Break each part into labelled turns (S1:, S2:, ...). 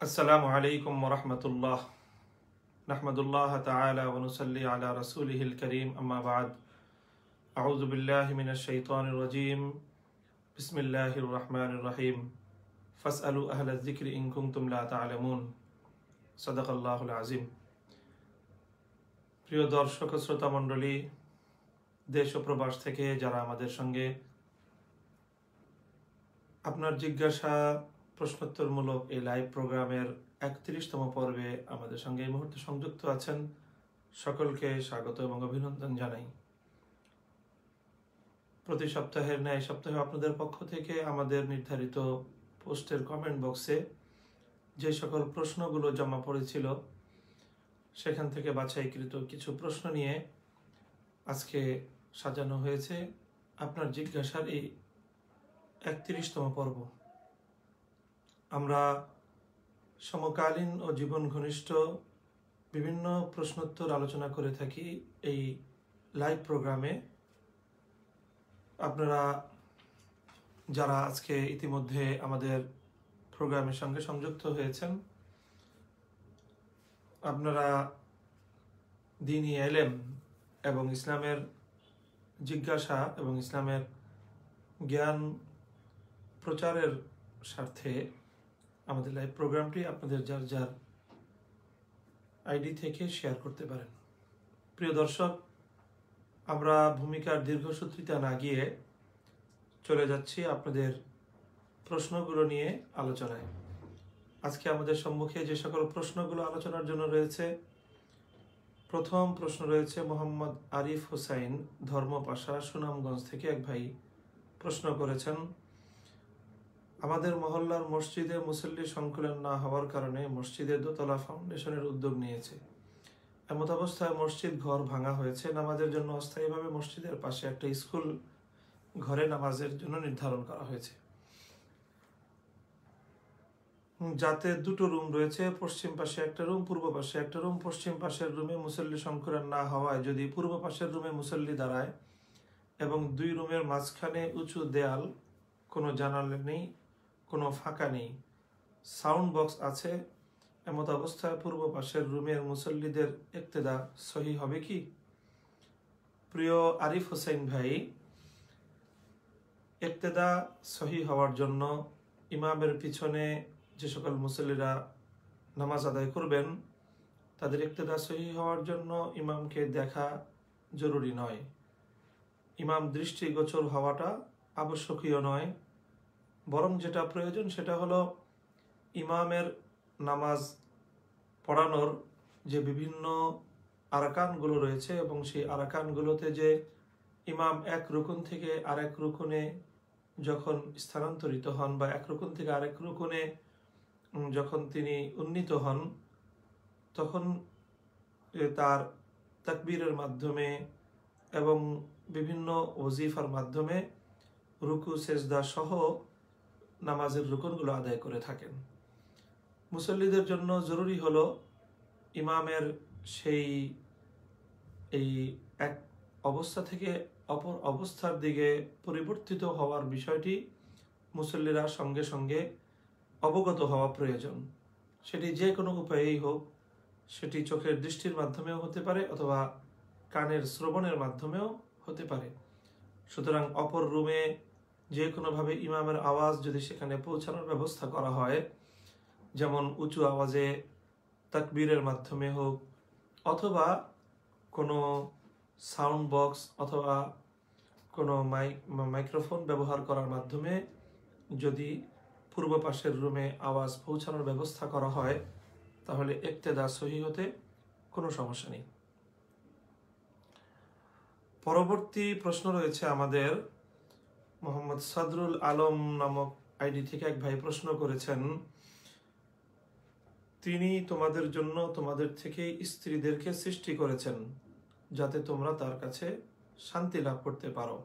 S1: السلام عليكم ورحمة الله نحمد الله تعالى ونصلي على رسوله الكريم أما بعد أعوذ بالله من الشيطان الرجيم بسم الله الرحمن الرحيم فاسألوا أهل الذكر إن كنتم لا تعلمون صدق الله العظيم প্রিয় দর্শক ও শ্রোতা মণ্ডলী, দেশ ও প্রবাস থেকে যারা আমাদের সঙ্গে আপনার জিজ্ঞাসা প্রশ্নোত্তরমূলক এই লাইভ প্রোগ্রামের 31তম পর্বে আমাদের সঙ্গে এই মুহূর্তে সংযুক্ত আছেন, সকলকে স্বাগত এবং অভিনন্দন জানাই। প্রতি সপ্তাহের ন্যায় সপ্তাহে আপনাদের পক্ষ থেকে আমাদের নির্ধারিত পোস্টের কমেন্ট বক্সে যে সকল প্রশ্নগুলো জমা পড়েছিল সেখান থেকে বাছাইকৃত কিছু প্রশ্ন নিয়ে আজকে সাজানো হয়েছে আপনার জিজ্ঞাসার এই 31তম পর্ব। আমরা সমকালীন ও জীবন ঘনিষ্ঠ বিভিন্ন প্রশ্নোত্তর আলোচনা করে থাকি এই লাইভ প্রোগ্রামে। আপনারা যারা আজকে ইতিমধ্যে আমাদের প্রোগ্রামের সঙ্গে সংযুক্ত হয়েছেন, আপনারা দ্বীনি ইলম এবং ইসলামের জিজ্ঞাসা এবং ইসলামের জ্ঞান প্রচারের স্বার্থে আমাদের লাইভ প্রোগ্রামটি আপনাদের যার যার আইডি থেকে শেয়ার করতে পারেন। প্রিয় দর্শক, আমরা ভূমিকার দীর্ঘসূত্রিতা না গিয়ে চলে যাচ্ছি আপনাদের প্রশ্নগুলো নিয়ে আলোচনায়। আজকে আমাদের সম্মুখে যে সকল প্রশ্নগুলো আলোচনার জন্য রয়েছে, প্রথম প্রশ্ন রয়েছে মোহাম্মদ আরিফ হোসাইন ধর্মপাশা সুনামগঞ্জ থেকে এক ভাই প্রশ্ন করেছেন, আমাদের মহল্লার মসজিদে মুসল্লি সংকুলন না হওয়ার কারণে মসজিদের দোতলা ফাউন্ডেশনের উদ্যোগ নিয়েছে। এমত অবস্থায় মসজিদ ঘর ভাঙা হয়েছে। নামাজের জন্য অস্থায়ীভাবে মসজিদের পাশে একটা স্কুল ঘরে নামাজের জন্য নির্ধারণ করা হয়েছে, যাতে দুটো রুম রয়েছে। পশ্চিম পাশে একটা রুম, পূর্ব পাশে একটা রুম। পশ্চিম পাশের রুমে মুসল্লি সংকুলন না হওয়ায় যদি পূর্ব পাশের রুমে মুসল্লি দাঁড়ায় এবং দুই রুমের মাঝখানে উঁচু দেয়াল, কোনো জানালা নেই, কোনো ফাঁকা নেই, সাউন্ড বক্স আছে, এমত অবস্থায় পূর্ব পাশের রুমের মুসল্লিদের ইক্তেদা সহি হবে কি? প্রিয় আরিফ হোসেন ভাই, ইক্তেদা সহি হওয়ার জন্য ইমামের পিছনে যে সকল মুসল্লিরা নামাজ আদায় করবেন তাদের ইক্তেদা সহি হওয়ার জন্য ইমামকে দেখা জরুরি নয়। ইমাম দৃষ্টিগোচর হওয়াটা আবশ্যকীয় নয়, বরং যেটা প্রয়োজন সেটা হলো ইমামের নামাজ পড়ানোর যে বিভিন্ন আরাকানগুলো রয়েছে এবং সেই আরাকানগুলোতে যে ইমাম এক রুকুন থেকে আরেক রুকুনে যখন স্থানান্তরিত হন বা এক রুকুন থেকে আরেক রুকুনে যখন তিনি উন্নীত হন, তখন তার তাকবীরের মাধ্যমে এবং বিভিন্ন ওজিফার মাধ্যমে রুকু সেজদা সহ নামাজের রুকুনগুলো আদায় করে থাকেন। মুসল্লিদের জন্য জরুরি হলো ইমামের এই এক অবস্থা থেকে অপর অবস্থার দিকে পরিবর্তিত হওয়ার বিষয়টি মুসল্লিরা সঙ্গে সঙ্গে অবগত হওয়া প্রয়োজন। সেটি যে কোনো উপায়েই হোক, সেটি চোখের দৃষ্টির মাধ্যমেও হতে পারে অথবা কানের শ্রবণের মাধ্যমেও হতে পারে। সুতরাং অপর রুমে যে কোনোভাবে ইমামের আওয়াজ যদি সেখানে পৌঁছানোর ব্যবস্থা করা হয়, যেমন উঁচু আওয়াজে তাকবীরের মাধ্যমে হোক অথবা কোনো সাউন্ড বক্স অথবা কোনো মাইক্রোফোন ব্যবহার করার মাধ্যমে যদি পূর্ব পাশের রুমে আওয়াজ পৌঁছানোর ব্যবস্থা করা হয়, তাহলে ইক্তেদা সহি হতে কোনো সমস্যা নেই। পরবর্তী প্রশ্ন রয়েছে আমাদের মোহাম্মদ সাদরুল আলম নামক আইডি থেকে এক ভাই প্রশ্ন করেছেন, তিনি তোমাদের জন্য তোমাদের থেকে স্ত্রীদেরকে সৃষ্টি করেছেন যাতে তোমরা তার কাছে শান্তি লাভ করতে পারো।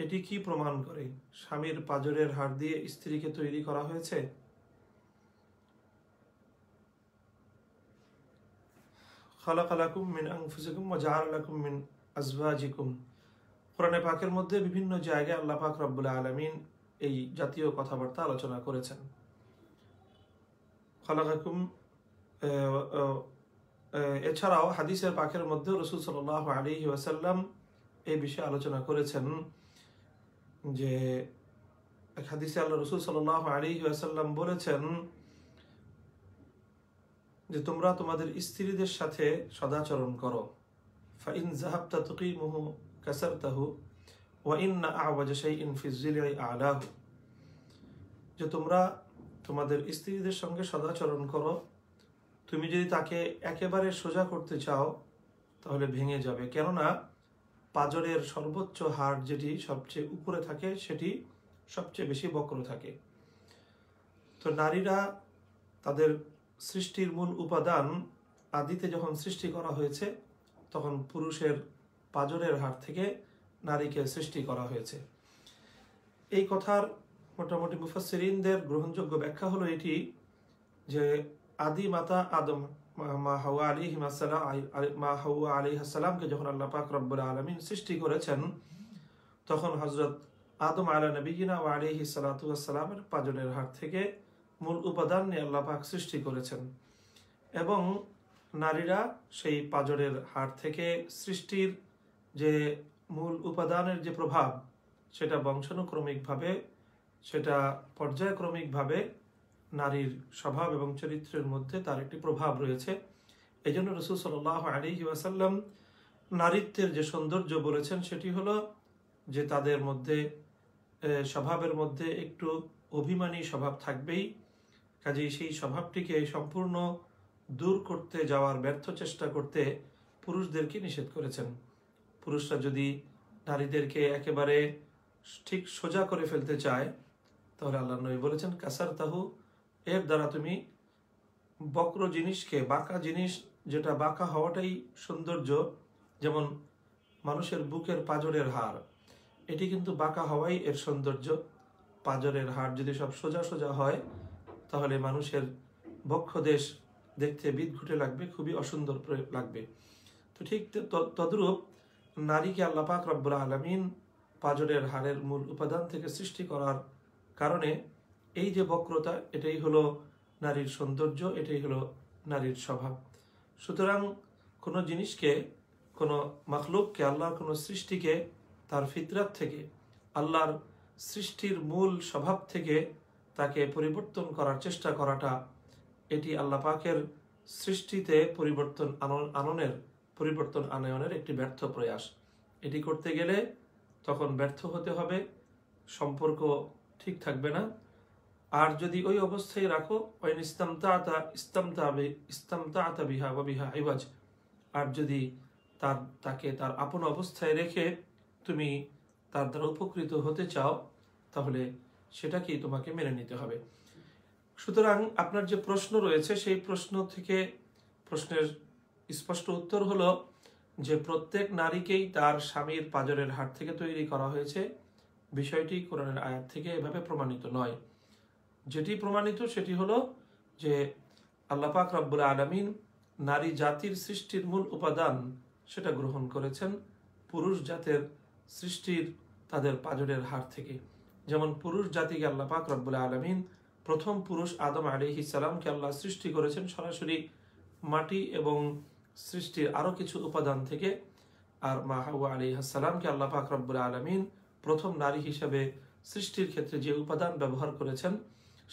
S1: এটি কি প্রমাণ করে স্বামীর পাঁজরের হাড় দিয়ে স্ত্রীকে তৈরি করা হয়েছে? খালাকালাকুম মিন আনফুসিকুম ওয়া জাআলা লাকুম মিন আজওয়াজিকুম। কোরআনে পাকের মধ্যে বিভিন্ন জায়গায় আল্লাহ পাক রব্বুল আলামিন এই জাতীয় কথাবার্তা আলোচনা করেছেন। খালাকাকুম। এছাড়াও হাদিসের পাকের মধ্যে রাসূল সাল্লাল্লাহু আলাইহি ওয়াসাল্লাম এই বিষয়ে আলোচনা করেছেন যে এক হাদিসে আল্লাহ রাসূল সাল্লাল্লাহু আলাইহি ওয়াসাল্লাম বলেছেন যে তোমরা তোমাদের স্ত্রীদের সাথে সদাচরণ করো। ফাইন যাহাবতা তুকিমুহু কাসারতাহু ওয়া ইন্না আ'ওয়াজা শাইইন ফি যিল'i আ'লাহু। যে তোমরা তোমাদের স্ত্রীদের সঙ্গে সদাচরণ করো, তুমি যদি তাকে একেবারে সোজা করতে চাও তাহলে ভেঙে যাবে, কেননা পাজরের সর্বোচ্চ হাড় যেটি সবচেয়ে উপরে থাকে সেটি সবচেয়ে বেশি বক্র থাকে। তো নারীরা তাদের সৃষ্টির মূল উপাদান আদিতে যখন সৃষ্টি করা হয়েছে তখন পুরুষের পাজরের হাড় থেকে নারীকে সৃষ্টি করা হয়েছে। এই কথার মোটামুটি মুফাসসিরিনদের গ্রহণযোগ্য ব্যাখ্যা হলো এটি যে আদি মাতা আদম মা হাওয়া আলাইহিস সালামকে যখন আল্লাহ পাক রব্বুল আলামিন সৃষ্টি করেছেন তখন হযরত আদম আলা নবিয়িনা ওয়া আলাইহিস সালাতু ওয়াস সালামের পাজরের হাড় থেকে মূল উপাদান নিয়ে আল্লাহ পাক সৃষ্টি করেছেন এবং নারীরা সেই পাজরের হাড় থেকে সৃষ্টির যে মূল উপাদানের যে প্রভাব সেটা বংশানুক্রমিকভাবে সেটা পর্যায়ক্রমিকভাবে নারীর স্বভাব এবং চরিত্রের মধ্যে তার একটি প্রভাব রয়েছে। এই জন্য রাসূল সাল্লাল্লাহু আলাইহি ওয়াসাল্লাম নারীত্বের যে সৌন্দর্য বলেছেন সেটি হলো যে তাদের মধ্যে স্বভাবের মধ্যে একটু অভিমানী স্বভাব থাকবেই, কাজেই সেই স্বভাবটিকে সম্পূর্ণ দূর করতে যাওয়ার ব্যর্থ চেষ্টা করতে পুরুষদেরকে নিষেধ করেছেন। পুরুষরা যদি নারীদেরকে একেবারে ঠিক সোজা করে ফেলতে চায় তাহলে আল্লাহ নবী বলেছেন কাসারতাহু, এর দ্বারা তুমি বক্র জিনিসকে, বাঁকা জিনিস যেটা বাঁকা হওয়াটাই সৌন্দর্য, যেমন মানুষের বুকের পাজরের হাড় এটি কিন্তু বাঁকা হওয়াই এর সৌন্দর্য। পাজরের হাড় যদি সব সোজা সোজা হয় তাহলে মানুষের বক্ষদেশ দেখতে বিদঘুটে লাগবে, খুবই অসুন্দর লাগবে। তো ঠিক তদ্রূপ নারীকে আল্লাহ পাক রব্বুল আলামিন পাজরের হাড়ের মূল উপাদান থেকে সৃষ্টি করার কারণে এই যে বক্রতা এটাই হলো নারীর সৌন্দর্য, এটাই হলো নারীর স্বভাব। সুতরাং কোনো জিনিসকে, কোনো মাখলুককে, আল্লাহর কোনো সৃষ্টিকে তার ফিতরাত থেকে, আল্লাহর সৃষ্টির মূল স্বভাব থেকে তাকে পরিবর্তন করার চেষ্টা করাটা এটি আল্লাহ পাকের সৃষ্টিতে পরিবর্তন আনয়নের একটি ব্যর্থ প্রয়াস। এটি করতে গেলে তখন ব্যর্থ হতে হবে, সম্পর্ক ঠিক থাকবে না। আর যদি ওই অবস্থায় রাখো আর যদি তাকে তার আপন অবস্থায় রেখে তুমি তার দ্বারা উপকৃত হতে চাও তাহলে সেটাকেই তোমাকে মেনে নিতে হবে। সুতরাং আপনার যে প্রশ্ন রয়েছে সেই প্রশ্নের স্পষ্ট উত্তর হলো যে প্রত্যেক নারীকেই তার স্বামীর পাজরের হাড় থেকে তৈরি করা হয়েছে। বিষয়টি কোরআনের আয়াত থেকে এভাবে প্রমাণিত নয়। যেটি প্রমাণিত সেটি হলো যে আল্লাহ পাক রব্বুল আলামিন নারী জাতির সৃষ্টির মূল উপাদান সেটা গ্রহণ করেছেন পুরুষ জাতের সৃষ্টির তাদের পাজরের হাড় থেকে। যেমন পুরুষ জাতিকে আল্লাহ পাক রব্বুল আলামিন প্রথম পুরুষ আদম আলাইহিস সালামকে আল্লাহ সৃষ্টি করেছেন সরাসরি মাটি এবং সৃষ্টির আরো কিছু উপাদান থেকে, আর মা হাওয়া আলাইহিস সালামকে আল্লাহ পাক রব্বুল আলামিন প্রথম নারী হিসেবে সৃষ্টির ক্ষেত্রে যে উপাদান ব্যবহার করেছেন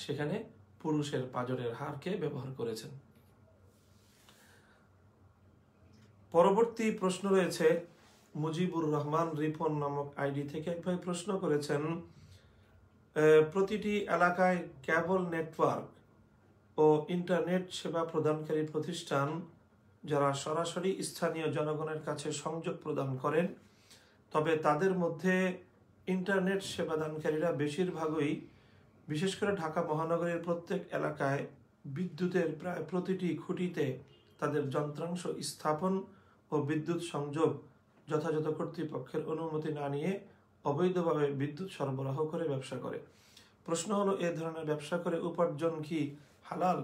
S1: সেখানে পুরুষের পাজরের হাড়কে ব্যবহার করেছেন। পরবর্তী প্রশ্ন রয়েছে মুজিবুর রহমান রিপন নামক আইডি থেকে এক ভাই প্রশ্ন করেছেন, প্রতিটি এলাকায় কেবল নেটওয়ার্ক ও ইন্টারনেট সেবা প্রদানকারী প্রতিষ্ঠান যারা সরাসরি স্থানীয় জনগণের কাছে সংযোগ প্রদান করেন, তবে তাদের মধ্যে ইন্টারনেট সেবাদানকারীরা বেশিরভাগই, বিশেষ করে ঢাকা মহানগরীর প্রত্যেক এলাকায় বিদ্যুতের প্রায় প্রতিটি খুঁটিতে তাদের যন্ত্রাংশ স্থাপন ও বিদ্যুৎ সংযোগ যথাযথ কর্তৃপক্ষের অনুমতি না নিয়ে অবৈধভাবে বিদ্যুৎ সরবরাহ করে ব্যবসা করে। প্রশ্ন হলো, এ ধরনের ব্যবসা করে উপার্জন কি হালাল?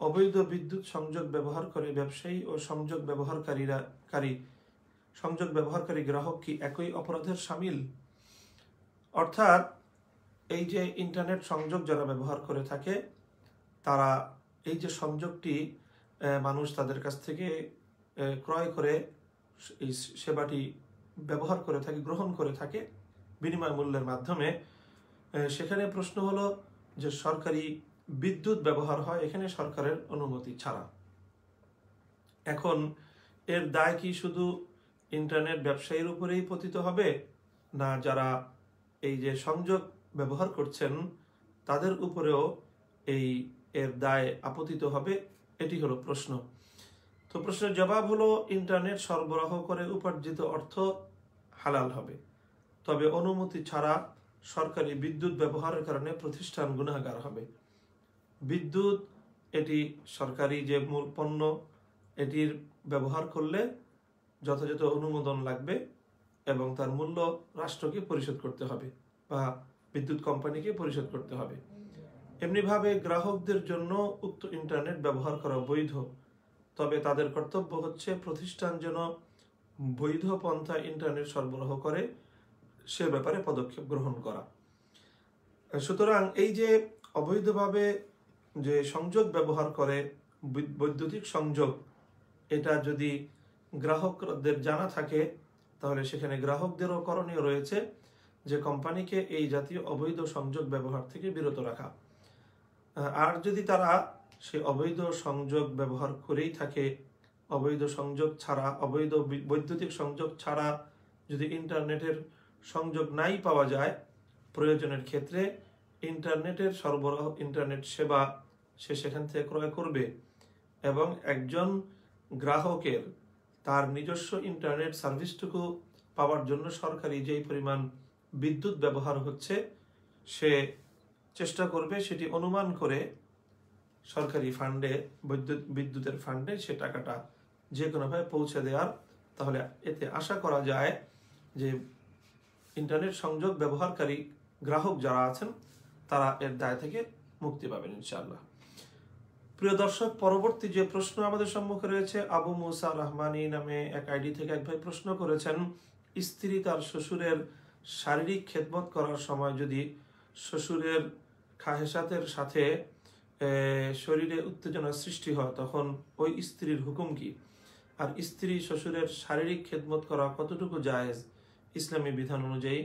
S1: অবৈধ বিদ্যুৎ সংযোগ ব্যবহার করে ব্যবসায়ী ও সংযোগ ব্যবহারকারী গ্রাহক কি একই অপরাধের শামিল? অর্থাৎ এই যে ইন্টারনেট সংযোগ যারা ব্যবহার করে থাকে তারা এই যে সংযোগটি মানুষ তাদের কাছ থেকে ক্রয় করে এই সেবাটি ব্যবহার করে থাকে, গ্রহণ করে থাকে বিনিময় মূল্যের মাধ্যমে, সেখানে প্রশ্ন হলো যে সরকারি বিদ্যুৎ ব্যবহার হয় এখানে সরকারের অনুমতি ছাড়া। এখন এর দায় কি শুধু ইন্টারনেট ব্যবসায়ীর উপরেই পতিত হবে, না যারা এই যে সংযোগ ব্যবহার করছেন তাদের উপরেও এর দায় আপতিত হবে? এটি হলো প্রশ্ন। তো প্রশ্নের জবাব হলো ইন্টারনেট সরবরাহ করে উপার্জিত অর্থ হালাল হবে, তবে অনুমতি ছাড়া সরকারি বিদ্যুৎ ব্যবহারের কারণে প্রতিষ্ঠান গুনাহগার হবে। বিদ্যুৎ এটি সরকারি যে মূল পণ্য, এটির ব্যবহার করলে যথাযথ অনুমোদন লাগবে এবং তার মূল্য রাষ্ট্রকে পরিশোধ করতে হবে বা বিদ্যুৎ কোম্পানিকে পরিশোধ করতে হবে। এমনিভাবে গ্রাহকদের জন্য উক্ত ইন্টারনেট ব্যবহার করা বৈধ, তবে তাদের কর্তব্য হচ্ছে প্রতিষ্ঠান যেন বৈধ পন্থা ইন্টারনেট সরবরাহ করে সে ব্যাপারে পদক্ষেপ গ্রহণ করা। সুতরাং এই যে অবৈধভাবে যে সংযোগ ব্যবহার করে বৈদ্যুতিক সংযোগ, এটা যদি গ্রাহকদের জানা থাকে তাহলে সেখানে গ্রাহকদেরও করণীয় রয়েছে যে কোম্পানিকে এই জাতীয় অবৈধ সংযোগ ব্যবহার থেকে বিরত রাখা। আর যদি তারা সে অবৈধ সংযোগ ব্যবহার করেই থাকে, অবৈধ সংযোগ ছাড়া, অবৈধ বৈদ্যুতিক সংযোগ ছাড়া যদি ইন্টারনেটের সংযোগ নাই পাওয়া যায়, প্রয়োজনের ক্ষেত্রে ইন্টারনেটের সরবরাহ, ইন্টারনেট সেবা সে সেখান থেকে ক্রয় করবে এবং একজন গ্রাহকের তার নিজস্ব ইন্টারনেট সার্ভিসটুকু পাওয়ার জন্য সরকারি যেই পরিমাণ বিদ্যুৎ ব্যবহার হচ্ছে সে চেষ্টা করবে সেটি অনুমান করে সরকারি ফান্ডে, বিদ্যুতের ফান্ডে সে টাকাটা যে কোনোভাবে পৌঁছে দেওয়ার। তাহলে এতে আশা করা যায় যে ইন্টারনেট সংযোগ ব্যবহারকারী গ্রাহক যারা আছেন তারা এর দায় থেকে মুক্তি পাবেন ইনশাআল্লাহ। প্রিয় দর্শক, পরবর্তী যে প্রশ্ন আমাদের সম্মুখে রয়েছে, আবু মুসা রহমানি নামে এক আইডি থেকে এক ভাই প্রশ্ন করেছেন, স্ত্রী তার শ্বশুরের শারীরিক খেদমত করার সময় যদি শ্বশুরের খাহেসাতের সাথে শরীরে উত্তেজনা সৃষ্টি হয় তখন ওই স্ত্রীর হুকুম কি? আর স্ত্রী শ্বশুরের শারীরিক খেদমত করা কতটুকু জায়েজ ইসলামী বিধান অনুযায়ী?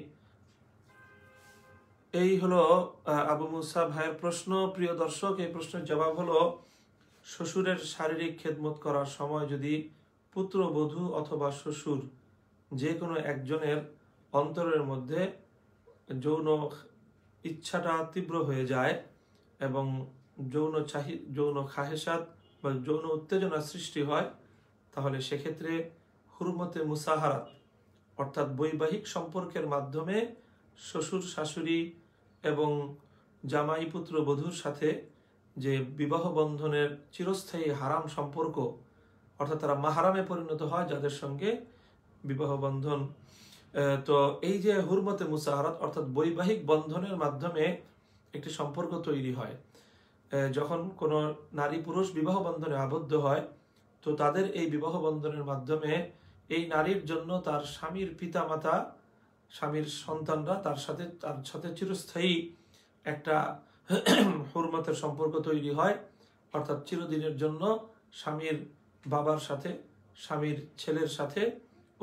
S1: এই হলো আবু মুসা ভাইয়ের প্রশ্ন। প্রিয় দর্শক, এই প্রশ্নের জবাব হলো শ্বশুরের শারীরিক খেদমত করার সময় যদি পুত্রবধূ অথবা শ্বশুর যে কোনো একজনের অন্তরের মধ্যে যৌন ইচ্ছাটা তীব্র হয়ে যায় এবং যৌন খাহেসাত বা যৌন উত্তেজনা সৃষ্টি হয়, তাহলে সেক্ষেত্রে হুরমতে মুসাহারাত অর্থাৎ বৈবাহিক সম্পর্কের মাধ্যমে শ্বশুর শাশুড়ি এবং জামাই পুত্র বধূর সাথে যে বিবাহ বন্ধনের চিরস্থায়ী হারাম সম্পর্ক, অর্থাৎ তারা মাহারামে পরিণত হয় যাদের সঙ্গে বিবাহ বন্ধন। তো এই যে হুরমতে মুসাহারাত অর্থাৎ বৈবাহিক বন্ধনের মাধ্যমে একটি সম্পর্ক তৈরি হয়, যখন কোনো নারী পুরুষ বিবাহ বন্ধনে আবদ্ধ হয় তো তাদের এই বিবাহ বন্ধনের মাধ্যমে এই নারীর জন্য তার স্বামীর পিতামাতা, স্বামীর সন্তানরা তার সাথে চিরস্থায়ী একটা হুরমতের সম্পর্ক তৈরি হয়, অর্থাৎ চিরদিনের জন্য স্বামীর বাবার সাথে, স্বামীর ছেলের সাথে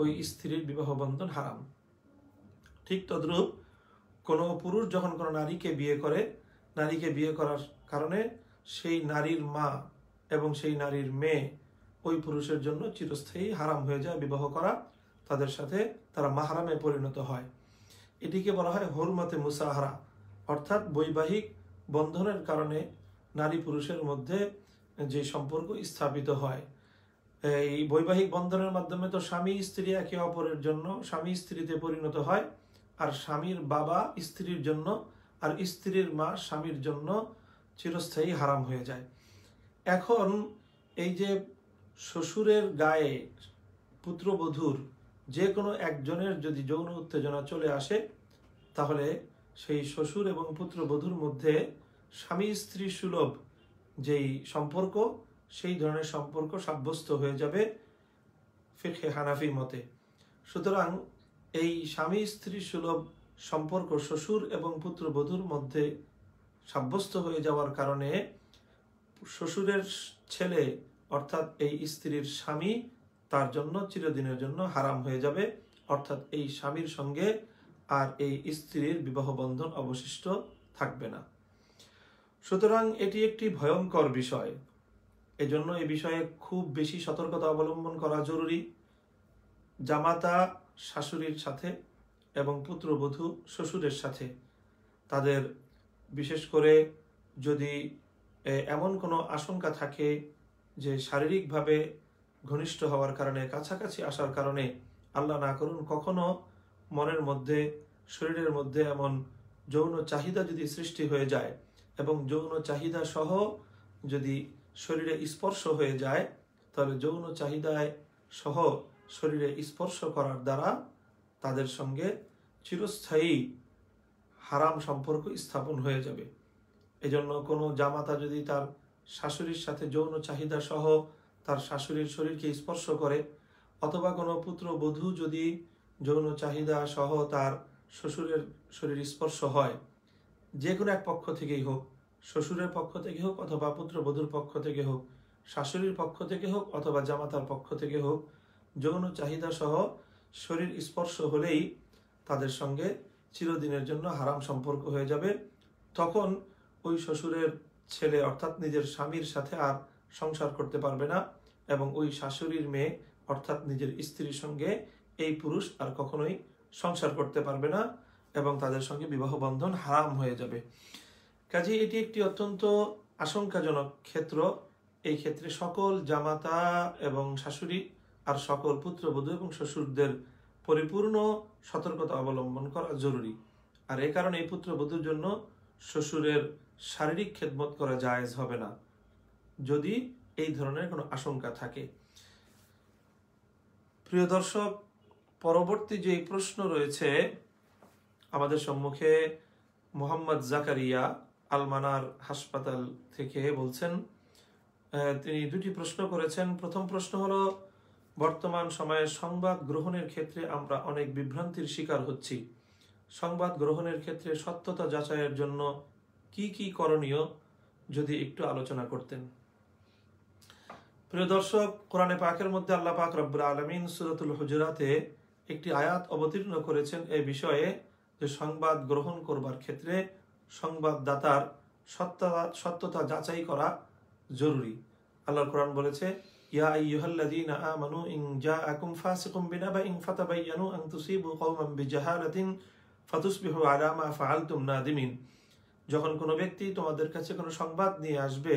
S1: ওই স্ত্রীর বিবাহ বন্ধন হারাম। ঠিক তদ্রূপ কোনো পুরুষ যখন কোনো নারীকে বিয়ে করে, নারীকে বিয়ে করার কারণে সেই নারীর মা এবং সেই নারীর মেয়ে ওই পুরুষের জন্য চিরস্থায়ী হারাম হয়ে যায় বিবাহ করা, তাদের সাথে তারা মাহারামে পরিণত হয়। এটিকে বলা হয় হুরমতে মুসাহারা, অর্থাৎ বৈবাহিক বন্ধনের কারণে নারী পুরুষের মধ্যে যে সম্পর্ক স্থাপিত হয়। এই বৈবাহিক বন্ধনের মাধ্যমে তো স্বামী স্ত্রী একে অপরের জন্য স্বামী স্ত্রীতে পরিণত হয়, আর স্বামীর বাবা স্ত্রীর জন্য আর স্ত্রীর মা স্বামীর জন্য চিরস্থায়ী হারাম হয়ে যায়। এখন এই যে শ্বশুরের গায়ে পুত্রবধূর যে কোনো একজনের যদি যৌন উত্তেজনা চলে আসে, তাহলে সেই শ্বশুর এবং পুত্রবধূর মধ্যে স্বামী স্ত্রী সুলভ যেই সম্পর্ক, সেই ধরনের সম্পর্ক সাব্যস্ত হয়ে যাবে ফিকহে হানাফি মতে। সুতরাং এই স্বামী স্ত্রী সুলভ সম্পর্ক শ্বশুর এবং পুত্রবধূর মধ্যে সাব্যস্ত হয়ে যাওয়ার কারণে শ্বশুরের ছেলে অর্থাৎ এই স্ত্রীর স্বামী তার জন্য চিরদিনের জন্য হারাম হয়ে যাবে, অর্থাৎ এই স্বামীর সঙ্গে আর এই স্ত্রীর বিবাহ বন্ধন অবশিষ্ট থাকবে না। সুতরাং এটি একটি ভয়ঙ্কর বিষয়। এজন্য এই বিষয়ে খুব বেশি সতর্কতা অবলম্বন করা জরুরি। জামাতা শাশুড়ির সাথে এবং পুত্রবধূ শ্বশুরের সাথে তাদের বিশেষ করে যদি এমন কোনো আশঙ্কা থাকে যে শারীরিকভাবে ঘনিষ্ঠ হওয়ার কারণে, কাছাকাছি আসার কারণে, আল্লাহ না করুন কখনো মনের মধ্যে, শরীরের মধ্যে এমন যৌন চাহিদা যদি সৃষ্টি হয়ে যায় এবং যৌন চাহিদা সহ যদি শরীরে স্পর্শ হয়ে যায়, তাহলে যৌন চাহিদায় সহ শরীরে স্পর্শ করার দ্বারা তাদের সঙ্গে চিরস্থায়ী হারাম সম্পর্ক স্থাপন হয়ে যাবে। এজন্য কোনো জামাতা যদি তার শাশুড়ির সাথে যৌন চাহিদা সহ তার শাশুড়ির শরীরকে স্পর্শ করে, অথবা কোনো পুত্রবধূ যদি যৌন চাহিদা সহ তার শ্বশুরের শরীর স্পর্শ হয়, যে কোনো এক পক্ষ থেকেই হোক, শ্বশুরের পক্ষ থেকে হোক অথবা পুত্রবধূর পক্ষ থেকে হোক, শাশুড়ির পক্ষ থেকে হোক অথবা জামাতার পক্ষ থেকে হোক, যৌন চাহিদা সহ শরীর স্পর্শ হলেই তাদের সঙ্গে চিরদিনের জন্য হারাম সম্পর্ক হয়ে যাবে। তখন ওই শ্বশুরের ছেলে অর্থাৎ নিজের স্বামীর সাথে আর সংসার করতে পারবে না, এবং ওই শাশুড়ির মেয়ে অর্থাৎ নিজের স্ত্রীর সঙ্গে এই পুরুষ আর কখনোই সংসার করতে পারবে না এবং তাদের সঙ্গে বিবাহ বন্ধন হারাম হয়ে যাবে। কাজে এটি একটি অত্যন্ত আশঙ্কাজনক ক্ষেত্র। এই ক্ষেত্রে সকল জামাতা এবং শাশুড়ি আর সকল পুত্রবধূ এবং শ্বশুরদের পরিপূর্ণ সতর্কতা অবলম্বন করা জরুরি। আর এই কারণে এই পুত্রবধূর জন্য শ্বশুরের শারীরিক খেদমত করা জায়েজ হবে না যদি এই ধরনের কোনো আশঙ্কা থাকে। প্রিয় দর্শক, পরবর্তী যে প্রশ্ন রয়েছে আমাদের সম্মুখে, মোহাম্মদ জাকারিয়া আল-মানার হাসপাতাল থেকে বলছেন, তিনি দুটি প্রশ্ন করেছেন। প্রথম প্রশ্ন হলো, বর্তমান সময়ে সংবাদ গ্রহণের ক্ষেত্রে আমরা অনেক বিভ্রান্তির শিকার হচ্ছি। সংবাদ গ্রহণের ক্ষেত্রে সত্যতা যাচাইয়ের জন্য কি কি করণীয় যদি একটু আলোচনা করতেন। প্রিয় দর্শক, কোরআনে পাকের মধ্যে আল্লাহ পাক রব্বুল আলামিন সূরাতুল হুজুরাতে একটি আয়াত অবতীর্ণ করেছেন এই বিষয়ে যে সংবাদ গ্রহণ করবার ক্ষেত্রে সংবাদদাতার সত্যতা যাচাই করা জরুরি। আল্লাহর কোরআন বলেছে, ইয়া আইয়ুহাল্লাযীনা আমানু ইন জাআকুম ফাসিকুম বিনাবাইন ফাতাবায়ানু আন তুসিবু কওমান বিজাহালাতিন ফাতুসবিহু আলা মা ফাআলতুম নাদিমিন। যখন কোনো ব্যক্তি তোমাদের কাছে কোনো সংবাদ নিয়ে আসবে,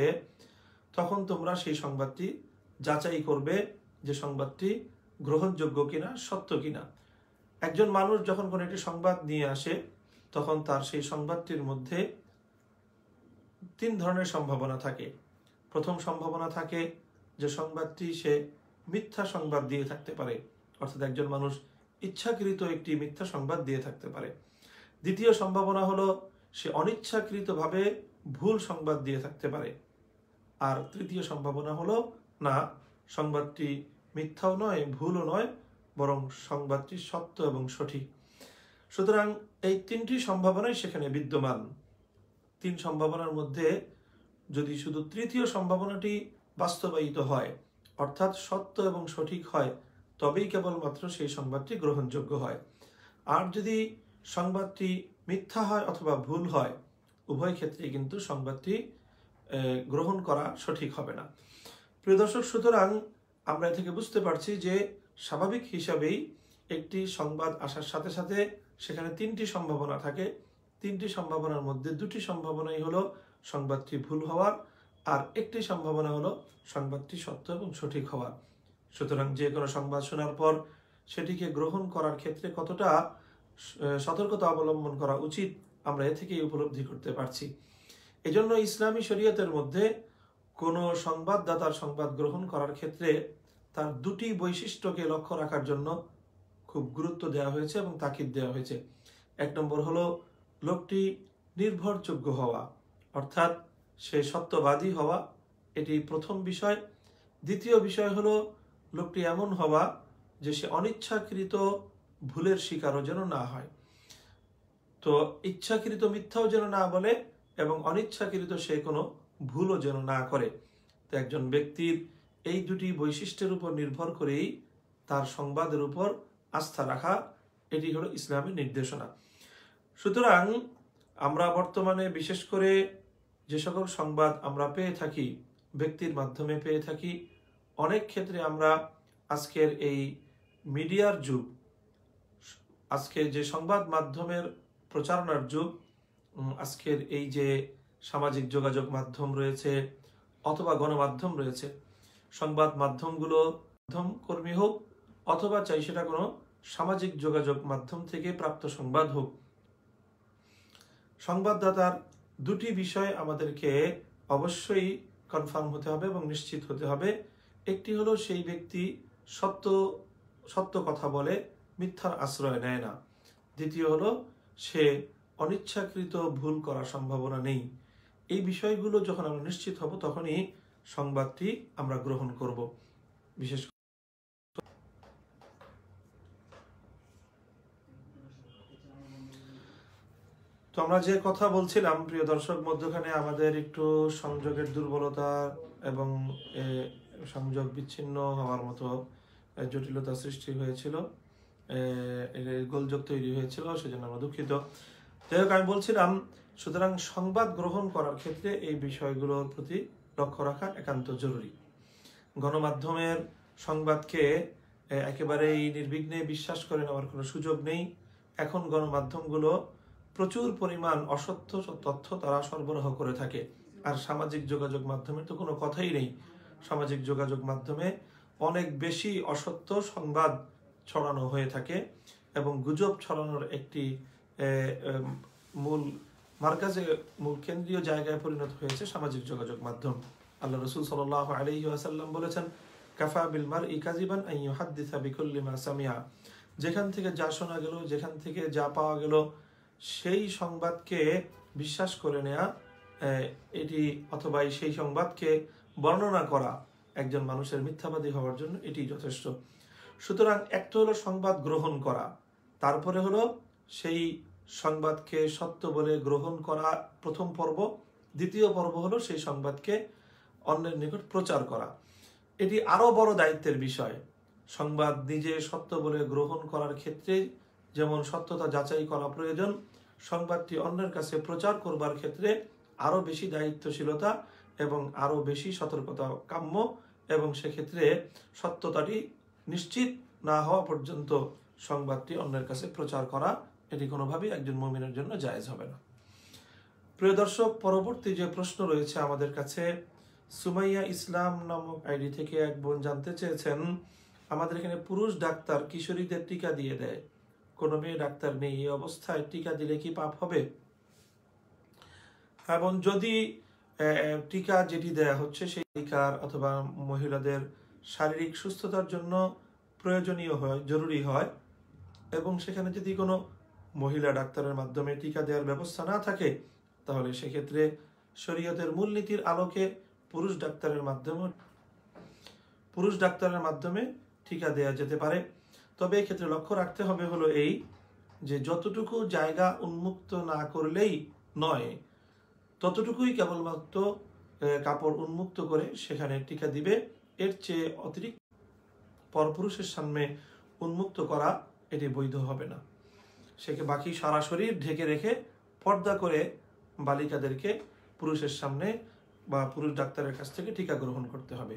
S1: তখন তোমরা সেই সংবাদটি যাচাই করবে যে সংবাদটি গ্রহণযোগ্য কিনা, সত্য কিনা। একজন মানুষ যখন কোনো একটি সংবাদ নিয়ে আসে, তখন তার সেই সংবাদটির মধ্যে তিন ধরনের সম্ভাবনা থাকে। প্রথম সম্ভাবনা থাকে যে সংবাদটি সে মিথ্যা সংবাদ দিয়ে থাকতে পারে, অর্থাৎ একজন মানুষ ইচ্ছাকৃত একটি মিথ্যা সংবাদ দিয়ে থাকতে পারে। দ্বিতীয় সম্ভাবনা হলো সে অনিচ্ছাকৃতভাবে ভুল সংবাদ দিয়ে থাকতে পারে। আর তৃতীয় সম্ভাবনা হলো না, সংবাদটি মিথ্যাও নয়, ভুলও নয়, বরং সংবাদটি সত্য এবং সঠিক। সুতরাং এই তিনটি সম্ভাবনাই সেখানে বিদ্যমান। তিন সম্ভাবনার মধ্যে যদি শুধু তৃতীয় সম্ভাবনাটি বাস্তবায়িত হয়, অর্থাৎ সত্য এবং সঠিক হয়, তবেই কেবলমাত্র সেই সংবাদটি গ্রহণযোগ্য হয়। আর যদি সংবাদটি মিথ্যা হয় অথবা ভুল হয়, উভয় ক্ষেত্রেই কিন্তু সংবাদটি গ্রহণ করা সঠিক হবে না। প্রিয় দর্শক, সুতরাং আমরা থেকে বুঝতে পারছি যে স্বাভাবিক হিসাবেই একটি সংবাদ আসার সাথে সাথে সেখানে তিনটি সম্ভাবনা থাকে। তিনটি সম্ভাবনার মধ্যে দুটি সম্ভাবনাই হলো সংবাদটি ভুল হওয়ার, আর একটি সম্ভাবনা হলো সংবাদটি সত্য এবং সঠিক হওয়ার। সুতরাং যে কোনো সংবাদ শোনার পর সেটিকে গ্রহণ করার ক্ষেত্রে কতটা সতর্কতা অবলম্বন করা উচিত আমরা এ থেকেই উপলব্ধি করতে পারছি। এজন্য ইসলামী শরীয়তের মধ্যে কোনো সংবাদদাতার সংবাদ গ্রহণ করার ক্ষেত্রে তার দুটি বৈশিষ্ট্যকে লক্ষ্য রাখার জন্য খুব গুরুত্ব দেওয়া হয়েছে এবং তাকিদ দেওয়া হয়েছে। এক নম্বর হলো লোকটি নির্ভরযোগ্য হওয়া, অর্থাৎ সে সত্যবাদী হওয়া, এটি প্রথম বিষয়। দ্বিতীয় বিষয় হলো লোকটি এমন হওয়া যে সে অনিচ্ছাকৃত ভুলের শিকারও যেন না হয়। তো ইচ্ছাকৃত মিথ্যাও যেন না বলে এবং অনিচ্ছাকৃত সে কোনো ভুলও যেন না করে। তো একজন ব্যক্তির এই দুটি বৈশিষ্ট্যের উপর নির্ভর করেই তার সংবাদের উপর আস্থা রাখা, এটি হলো ইসলামের নির্দেশনা। সুতরাং আমরা বর্তমানে বিশেষ করে যে সকল সংবাদ আমরা পেয়ে থাকি, ব্যক্তির মাধ্যমে পেয়ে থাকি, অনেক ক্ষেত্রে আমরা আজকের এই মিডিয়ার যুগ, আজকে যে সংবাদ মাধ্যমের প্রচারণার যুগ, আজকের এই যে সামাজিক যোগাযোগ মাধ্যম রয়েছে অথবা গণমাধ্যম রয়েছে, সংবাদ মাধ্যমগুলো মাধ্যম কর্মী হোক অথবা চাই সেটা কোনো সামাজিক যোগাযোগ মাধ্যম থেকে প্রাপ্ত সংবাদ হোক, সংবাদদাতার দুটি বিষয় আমাদেরকে অবশ্যই কনফার্ম হতে হবে এবং নিশ্চিত হতে হবে। একটি হলো সেই ব্যক্তি সত্য কথা বলে, মিথ্যার আশ্রয় নেয় না। দ্বিতীয় হলো সে অনিচ্ছাকৃত ভুল করার সম্ভাবনা নেই। এই বিষয়গুলো যখন আমরা নিশ্চিত হব তখনই সংবাদটি আমরা গ্রহণ করব। বিশেষ তো আমরা যে কথা বলছিলাম প্রিয় দর্শক, মধ্যখানে আমাদের একটু সংযোগের দুর্বলতা এবং সংযোগ বিচ্ছিন্ন হওয়ার মতো জটিলতা সৃষ্টি হয়েছিল, গোলযোগ তৈরি হয়েছিল, সেজন্য আমরা দুঃখিত। যাই হোক, আমি বলছিলাম, সুতরাং সংবাদ গ্রহণ করার ক্ষেত্রে এই বিষয়গুলোর প্রতি লক্ষ্য রাখা একান্ত জরুরি। গণমাধ্যমের সংবাদকে একেবারেই নির্বিঘ্নে বিশ্বাস করে নেওয়ার কোনো সুযোগ নেই। এখন গণমাধ্যমগুলো প্রচুর পরিমাণ অসত্য তথ্য তারা সরবরাহ করে থাকে। আর সামাজিক যোগাযোগ মাধ্যমে তো কোনো কথাই নেই। সামাজিক যোগাযোগ মাধ্যমে অনেক বেশি অসত্য সংবাদ ছড়ানো হয়ে থাকে এবং গুজব ছড়ানোর একটি মূল কেন্দ্রীয় জায়গায় পরিণত হয়েছে সামাজিক যোগাযোগ মাধ্যম। আল্লাহ রাসূল সাল্লাল্লাহু আলাইহি ওয়াসাল্লাম বলেছেন, কাফা বিল মারই কাযিবান আন ইউহাদ্দিসা বিকুল্লি মা সামিআ। যেখান থেকে যা শোনা গেল, যেখান থেকে যা পাওয়া গেল, সেই সংবাদকে বিশ্বাস করে নেয়া, এটি অথবা সেই সংবাদকে বর্ণনা করা একজন মানুষের মিথ্যাবাদী হওয়ার জন্য এটি যথেষ্ট। সুতরাং একটা হলো সংবাদ গ্রহণ করা, তারপরে হলো সেই সংবাদকে সত্য বলে গ্রহণ করা প্রথম পর্ব। দ্বিতীয় পর্ব হলো সেই সংবাদকে অন্যের নিকট প্রচার করা। এটি আরো বড় দায়িত্বের বিষয়। সংবাদ নিজে সত্য বলে গ্রহণ করার ক্ষেত্রে যেমন সত্যতা যাচাই করা প্রয়োজন, সংবাদটি অন্যের কাছে প্রচার করবার ক্ষেত্রে আরো বেশি দায়িত্বশীলতা এবং আরো বেশি সতর্কতা কাম্য, এবং সেক্ষেত্রে সত্যতাটি নিশ্চিত না হওয়া পর্যন্ত সংবাদটি অন্যের কাছে প্রচার করা এটি কোনোভাবেই একজন মুমিনের জন্য জায়েজ হবে না। প্রিয় দর্শক, পরবর্তী যে প্রশ্ন রয়েছে আমাদের কাছে, সুমাইয়া ইসলাম নামক আইডি থেকে এক বোন জানতে চেয়েছেন, আমাদের এখানে পুরুষ ডাক্তার কিশোরীদের টিকা দিয়ে দেয়, কোনো মেয়ে ডাক্তার নেই, এই অবস্থায় টিকা দিলে কি পাপ হবে? এবং যদি টিকা যেটি দেয়া হচ্ছে সেই টিকার অথবা মহিলাদের শারীরিক সুস্থতার জন্য প্রয়োজনীয় হয়, জরুরি হয়, এবং সেখানে যদি কোনো মহিলা ডাক্তারের মাধ্যমে টিকা দেওয়ার ব্যবস্থা না থাকে, তাহলে সেক্ষেত্রে শরীয়তের মূলনীতির আলোকে পুরুষ ডাক্তারের মাধ্যমে টিকা দেওয়া যেতে পারে। তবে এই ক্ষেত্রে লক্ষ্য রাখতে হবে হলো এই যে যতটুকু জায়গা উন্মুক্ত না করলেই নয়, ততটুকুই কেবলমাত্র কাপড় উন্মুক্ত করে সেখানে টিকা দিবে। এর চেয়ে অতিরিক্ত পরপুরুষের সামনে উন্মুক্ত করা এটি বৈধ হবে না। সেকে বাকি সারা শরীর ঢেকে রেখে পর্দা করে বালিকাদেরকে পুরুষের সামনে বা পুরুষ ডাক্তারের কাছ থেকে টিকা গ্রহণ করতে হবে।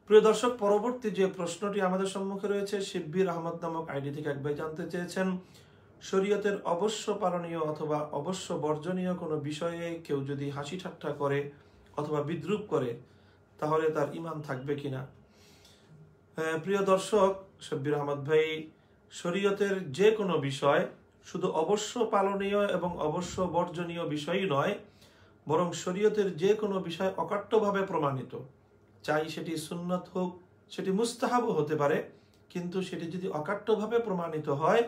S1: প্রিয় দর্শক, পরবর্তী যে প্রশ্নটি আমাদের সম্মুখে রয়েছে, শিব্বির আহমদ নামক আইডি থেকে এক ভাই জানতে চেয়েছেন, শরীয়তের অবশ্য পালনীয় অথবা অবশ্য বর্জনীয় কোনো বিষয়ে কেউ যদি হাসি ঠাট্টা করে অথবা বিদ্রুপ করে তাহলে তার ঈমান থাকবে কিনা? প্রিয় দর্শক, শিব্বির আহমদ ভাই, শরীয়তের যে কোনো বিষয় শুধু অবশ্য পালনীয় এবং অবশ্য বর্জনীয় বিষয়ই নয়, বরং শরীয়তের যে কোনো বিষয় অকাট্যভাবে প্রমাণিত, চাই সেটি সুন্নত হোক, সেটি মুস্তাহাবও হতে পারে, কিন্তু সেটি যদি অকাট্যভাবে প্রমাণিত হয়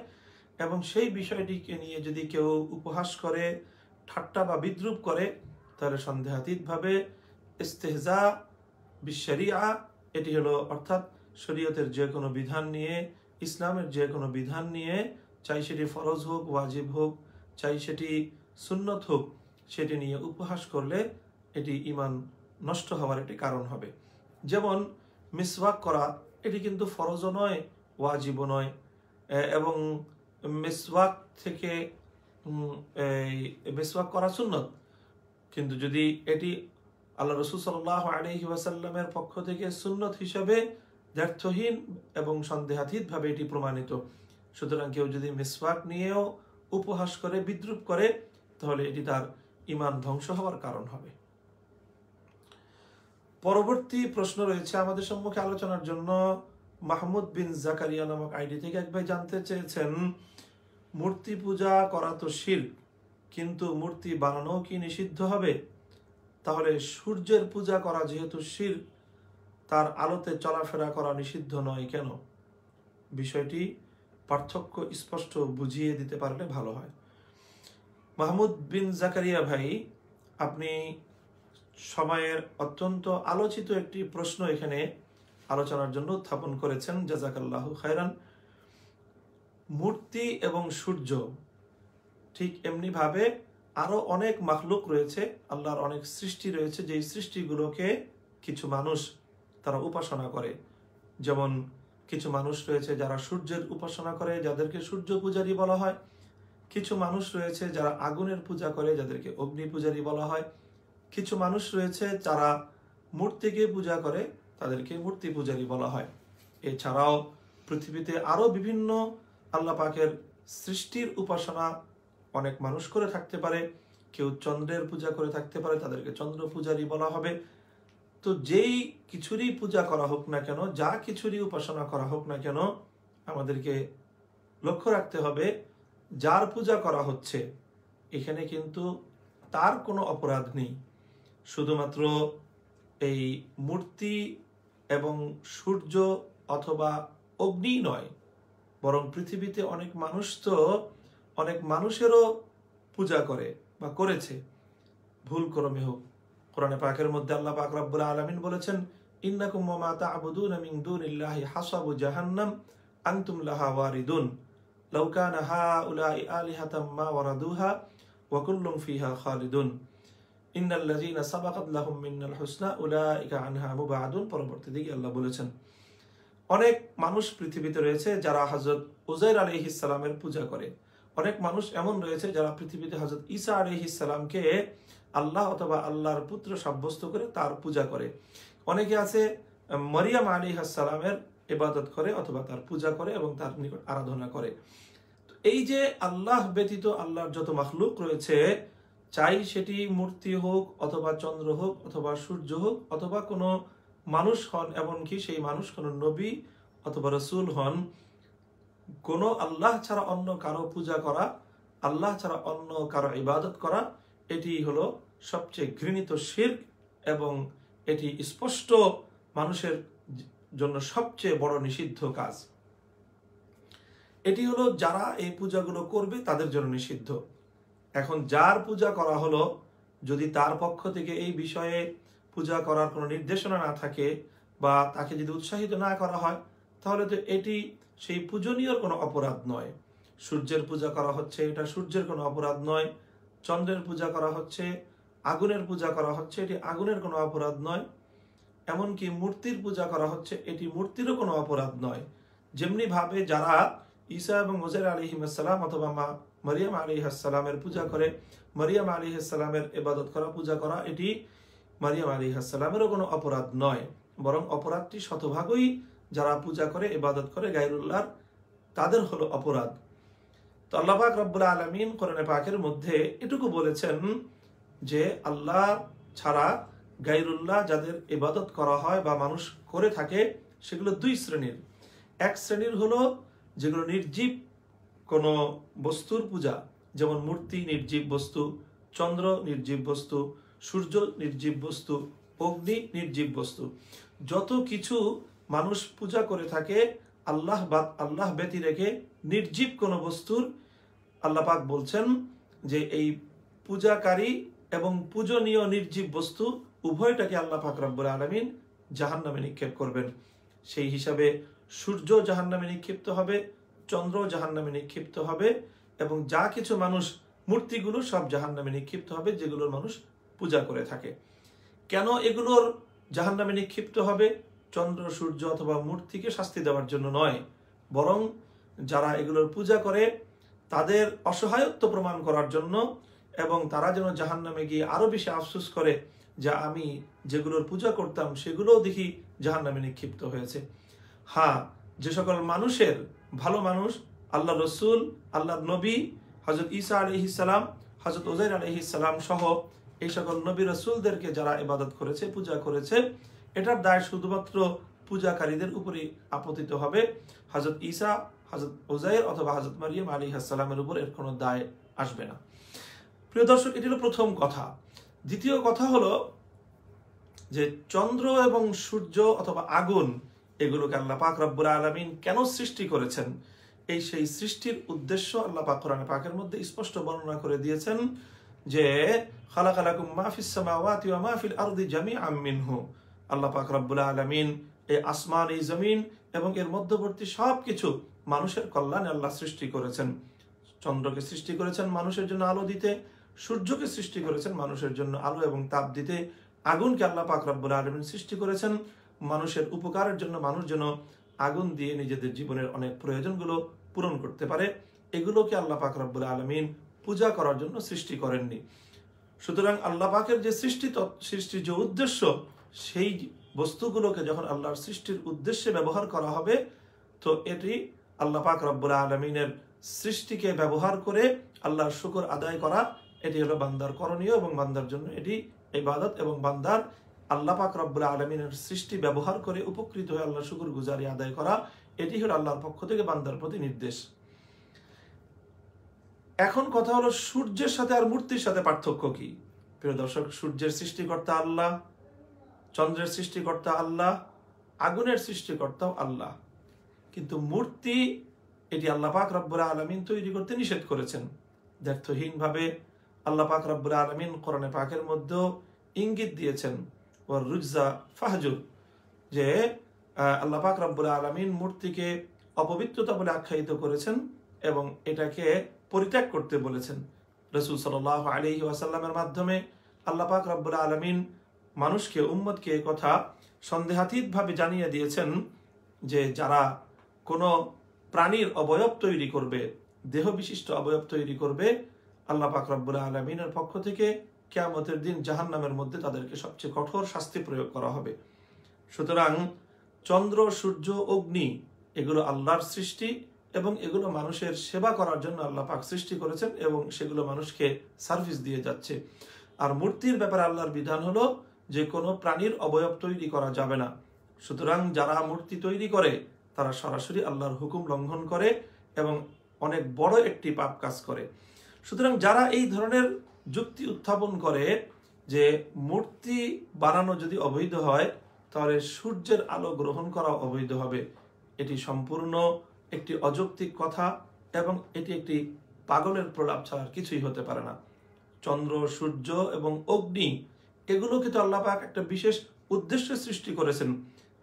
S1: এবং সেই বিষয়টিকে নিয়ে যদি কেউ উপহাস করে, ঠাট্টা বা বিদ্রুপ করে, তাহলে সন্দেহাতীতভাবে ইস্তেহজা বিশরিয়া, এটি হলো অর্থাৎ শরীয়তের যে কোনো বিধান নিয়ে, ইসলামের যে কোনো বিধান নিয়ে, চাই সেটি ফরজ হোক, ওয়াজিব হোক, চাই সেটি সুন্নত হোক, সেটি নিয়ে উপহাস করলে এটি ঈমান নষ্ট হওয়ার একটি কারণ হবে। যেমন মিসওয়াক করা, এটি কিন্তু ফরজও নয়, ওয়াজিবও নয়, এবং মিসওয়াক থেকে মিসওয়াক করা সুন্নত। কিন্তু যদি এটি আল্লাহ রাসূল সাল্লাল্লাহু আলাইহি ওয়াসাল্লামের পক্ষ থেকে সুন্নত হিসাবে দ্ব্যর্থহীন এবং সন্দেহাতীতভাবে এটি প্রমাণিত, সুতরাং কেউ যদি মিসওয়াক নিয়েও উপহাস করে, বিদ্রূপ করে, তাহলে এটি তার ঈমান ধ্বংস হওয়ার কারণ হবে। পরবর্তী প্রশ্ন রয়েছে আমাদের সম্মুখে আলোচনার জন্য। মাহমুদ বিন জাকারিয়া নামক আইডি থেকে এক ভাই জানতে চেয়েছেন, মূর্তি পূজা করা তো শিরক, কিন্তু মূর্তি বানানো কি নিষিদ্ধ হবে? তাহলে সূর্যের পূজা করা যেহেতু শিরক, তার আলোতে চলাফেরা করা নিষিদ্ধ নয় কেন? বিষয়টি পার্থক্য স্পষ্ট বুঝিয়ে দিতে পারলে ভালো হয়। মাহমুদ বিন জাকারিয়া ভাই, আপনি সময়ের অত্যন্ত আলোচিত একটি প্রশ্ন এখানে আলোচনার জন্য উত্থাপন করেছেন, জাযাকাল্লাহু খায়রান। মূর্তি এবং সূর্য ঠিক এমনি ভাবে আরো অনেক মাখলুক রয়েছে, আল্লাহর অনেক সৃষ্টি রয়েছে, যেই সৃষ্টিগুলোকে কিছু মানুষ তারা উপাসনা করে। যেমন কিছু মানুষ রয়েছে যারা সূর্যের উপাসনা করে, যাদেরকে সূর্য পূজারী বলা হয়। কিছু মানুষ রয়েছে যারা আগুনের পূজা করে, যাদেরকে অগ্নি পূজারী বলা হয়। কিছু মানুষ রয়েছে যারা মূর্তিকে পূজা করে, তাদেরকে মূর্তি পূজারী বলা হয়। এছাড়াও পৃথিবীতে আরো বিভিন্ন আল্লাহ পাকের সৃষ্টির উপাসনা অনেক মানুষ করে থাকতে পারে। কেউ চন্দ্রের পূজা করে থাকতে পারে, তাদেরকে চন্দ্র পূজারী বলা হবে। তো যেই কিছুরই পূজা করা হোক না কেন, যা কিছুরই উপাসনা করা হোক না কেন, আমাদেরকে লক্ষ্য রাখতে হবে যার পূজা করা হচ্ছে এখানে কিন্তু তার কোনো অপরাধ নেই। শুধুমাত্র এই মূর্তি এবং সূর্য অথবা অগ্নি নয়, বরং পৃথিবীতে অনেক মানুষ তো অনেক মানুষেরও পূজা করে বা করেছে, ভুল ক্রমে হোক। কোরআনে পাকের মধ্যে আল্লাহ পাক রব্বুল আলামিন বলেছেন, ইন্নাকুম ওয়া মা তা'বুদুনা মিন দুনিল্লাহি হাসাবু জাহান্নাম আনতুম লাহা ওয়ারিদুন লাউ কানা হাউলাই আলিহাতাম মা ওয়ারাদুহা ওয়া কুল্লুম ফিহা খালিদুন ইন্নাল্লাযীনা সাবাকাত লাহুম মিনাল হুসনা উলাইকা আনহা মুবাদুন। পরবর্তী দিকে আল্লাহ বলেছেন, অনেক মানুষ পৃথিবীতে রয়েছে যারা হযরত উযাইর আলাইহিস সালামের পূজা করে। অনেক মানুষ এমন রয়েছে যারা পৃথিবীতে হযরত ঈসা আলাইহিস সালামকে আল্লাহ অথবা আল্লাহর পুত্র সাব্যস্ত করে তার পূজা করে। অনেকে আছে মরিয়ম আলাইহিস সালামের ইবাদত করে অথবা তার পূজা করে এবং তার নিকট আরাধনা করে। তো এই যে আল্লাহ ব্যতীত আল্লাহর যত মাখলুক রয়েছে, চাই সেটি মূর্তি হোক অথবা চন্দ্র হোক অথবা সূর্য হোক অথবা কোনো মানুষ হন, এমনকি সেই মানুষ কোনো নবী অথবা রাসূল হন, কোনো আল্লাহ ছাড়া অন্য কারো পূজা করা, আল্লাহ ছাড়া অন্য কারো ইবাদত করা, এটি হলো সবচেয়ে ঘৃণিত শিরক এবং এটি স্পষ্ট মানুষের জন্য সবচেয়ে বড় নিষিদ্ধ কাজ। এটি হলো যারা এই পূজাগুলো করবে তাদের জন্য নিষিদ্ধ। এখন যার পূজা করা হলো, যদি তার পক্ষ থেকে এই বিষয়ে পূজা করার কোনো নির্দেশনা না থাকে বা তাকে যদি উৎসাহিত না করা হয়, তাহলে তো এটি সেই পূজনীয় কোনো অপরাধ নয়। সূর্যের পূজা করা হচ্ছে, এটা সূর্যের কোনো অপরাধ নয়। চন্দ্রের পূজা করা হচ্ছে, আগুনের পূজা করা হচ্ছে, এটি আগুনের কোনো অপরাধ নয়। এমনকি মূর্তির পূজা করা হচ্ছে, এটি মূর্তিরও কোনো অপরাধ নয়। যেমনি ভাবে যারা ঈসা এবং উযাইর আলাইহিস সালাম অথবা মা মরিয়ম আলাইহিস সালামের পূজা করে, মরিয়ম আলাইহিস সালামের ইবাদত করা, পূজা করা, এটি মরিয়ম আলাইহিস সালামেরও কোনো অপরাধ নয়, বরং অপরাধটি শতভাগই যারা পূজা করে, ইবাদত করে গায়রুল্লাহর, তাদের হলো অপরাধ। তো আল্লাহ পাক রব্বুল আলামিন কোরআনে পাকের মধ্যে এটুকু বলেছেন যে আল্লাহ ছাড়া গায়রুল্লাহ যাদের ইবাদত করা হয় বা মানুষ করে থাকে, সেগুলো দুই শ্রেণীর। এক শ্রেণীর হলো যেগুলো নির্জীব কোনো বস্তুর পূজা, যেমন মূর্তি নির্জীব বস্তু, চন্দ্র নির্জীব বস্তু, সূর্য নির্জীব বস্তু, অগ্নি নির্জীব বস্তু। যত কিছু মানুষ পূজা করে থাকে আল্লাহ ব্যতি রেখে নির্জীব কোনো বস্তুর, আল্লাহ পাক বলছেন যে এই পূজাকারী এবং পূজনীয় নির্জীব বস্তু উভয়টাকে আল্লাহ পাক রব্বুল আলামিন জাহান্নামে নিক্ষেপ করবেন। সেই হিসাবে সূর্য জাহান্নামে নিক্ষিপ্ত হবে, চন্দ্র জাহান্নামে নিক্ষিপ্ত হবে, এবং যা কিছু মানুষ মূর্তিগুলো সব জাহান্নামে নিক্ষিপ্ত হবে যেগুলোর মানুষ পূজা করে থাকে। কেন এগুলোর জাহান্নামে নিক্ষিপ্ত হবে? চন্দ্র সূর্য অথবা মূর্তিকে শাস্তি দেওয়ার জন্য নয়, বরং যারা এগুলোর পূজা করে তাদের অসহায়ত্ব প্রমাণ করার জন্য, এবং তারা যেন জাহান্নামে গিয়ে আরো বেশি আফসোস করে যে আমি যেগুলোর পূজা করতাম সেগুলোও দেখি জাহান্নামে নিক্ষিপ্ত হয়েছে। হ্যাঁ, যে সকল মানুষের ভালো মানুষ, আল্লাহ রসুল, আল্লাহ নবী, হযরত ঈসা আলাইহিস সালাম, হযরত উযাইর আলাইহিস সালাম সহ এই সকল নবী রসুলদেরকে যারা ইবাদত করেছে, পূজা করেছে, এটার দায় শুধুমাত্র পূজাকারীদের উপরই আপতিত হবে। হযরত ঈসা, হযরত উযাইর অথবা হযরত মারিয়াম আলাইহিস সালামের উপর এর কোনো দায় আসবে না। প্রিয় দর্শক, এটি হলো প্রথম কথা। দ্বিতীয় কথা হলো যে চন্দ্র এবং সূর্য অথবা আগুন এগুলোকে আল্লাহ পাক রব্বুল আলামিন কেন সৃষ্টি করেছেন, সেই সৃষ্টির উদ্দেশ্য আল্লাহ পাক কোরআনে পাকের মধ্যে স্পষ্ট বর্ণনা করে দিয়েছেন যে খালাকা লাকুম মা ফিস সামাওয়াতি ওয়া মা ফিল আরদি জামিআম মিনহু। আল্লাহ পাক রব্বুল আলামিন এই আসমান, এই জমিন এবং এর মধ্যবর্তী সবকিছু মানুষের কল্যাণে আল্লাহ সৃষ্টি করেছেন। চন্দ্রকে সৃষ্টি করেছেন মানুষের জন্য আলো দিতে, সূর্যকে সৃষ্টি করেছেন মানুষের জন্য আলো এবং তাপ দিতে, আগুনকে আল্লাহ পাক রব্বুল আলামিন সৃষ্টি করেছেন মানুষের উপকারের জন্য, মানুষ যেন আগুন দিয়ে নিজেদের জীবনের অনেক প্রয়োজনগুলো পূরণ করতে পারে। এগুলোকে আল্লাহ পাক রব্বুল আলামিন পূজা করার জন্য সৃষ্টি করেননি। সুতরাং আল্লাহ পাকের যে সৃষ্টির যে উদ্দেশ্য, সেই বস্তুগুলোকে যখন আল্লাহর সৃষ্টির উদ্দেশ্যে ব্যবহার করা হবে, তো এটি আল্লাহ পাক রব্বুল আলামিনের সৃষ্টিকে ব্যবহার করে আল্লাহর শুকর আদায় করা, এটি হলো বান্দার করণীয় এবং বান্দার জন্য এটি ইবাদত, এবং বান্দার আল্লাহ পাক রব্বুল আলামিনের সৃষ্টি ব্যবহার করে উপকৃত হয়ে আল্লাহর শুকর গুজারি আদায় করা, এটি হলো আল্লাহর পক্ষ থেকে বান্দার প্রতি নির্দেশ। এখন কথা হলো সূর্যের সাথে আর মূর্তির সাথে পার্থক্য কি? প্রিয় দর্শক, সূর্যের সৃষ্টিকর্তা আল্লাহ, চন্দ্রের সৃষ্টিকর্তা আল্লাহ, আগুনের সৃষ্টিকর্তাও আল্লাহ, কিন্তু মূর্তি এটি আল্লাহ পাক রব্বুল আলামিন তৈরি করতে নিষেধ করেছেন দ্ব্যর্থহীন ভাবে। আল্লাহ পাক রব্বুল আলামিন কোরআনে পাকের মধ্যে ইঙ্গিত দিয়েছেন ওয়ার রুজা ফাহজুর, যে আল্লাহ পাক রব্বুল আলামিন মূর্তিকে অপবিত্রতা বলে আখ্যায়িত করেছেন এবং এটাকে পরিত্যাগ করতে বলেছেন। রাসূল সাল্লাল্লাহু আলাইহি ওয়াসাল্লামের মাধ্যমে আল্লাহ পাক রব্বুল আলামিন মানুষকে, উম্মতকে কথা সন্দেহাতীতভাবে জানিয়ে দিয়েছেন যে যারা কোনো প্রাণীর অবয়ব তৈরি করবে, দেহ বিশিষ্ট অবয়ব তৈরি করবে, আল্লাহ পাক রব্বুল আলামিনের পক্ষ থেকে কিয়ামতের দিন জাহান্নামের মধ্যে তাদেরকে সবচেয়ে কঠোর শাস্তি প্রয়োগ করা হবে। সুতরাং চন্দ্র, সূর্য, অগ্নি এগুলো আল্লাহর সৃষ্টি এবং এগুলো মানুষের সেবা করার জন্য আল্লাহ পাক সৃষ্টি করেছেন এবং সেগুলো মানুষকে সার্ভিস দিয়ে যাচ্ছে। আর মূর্তির ব্যাপারে আল্লাহর বিধান হলো যে কোনো প্রাণীর অবয়ব তৈরি করা যাবে না। সুতরাং যারা মূর্তি তৈরি করে তারা সরাসরি আল্লাহর হুকুম লঙ্ঘন করে এবং অনেক বড় একটি পাপ কাজ করে। সুতরাং যারা এই ধরনের যুক্তি উত্থাপন করে যে মূর্তি বানানো যদি অবৈধ হয় তাহলে সূর্যের আলো গ্রহণ করা অবৈধ হবে, এটি সম্পূর্ণ একটি অযৌক্তিক কথা এবং এটি একটি পাগলের প্রলাপ ছাড়া কিছুই হতে পারে না। চন্দ্র, সূর্য এবং অগ্নি এগুলোকে তো আল্লাহ পাক একটা বিশেষ উদ্দেশ্যে সৃষ্টি করেছেন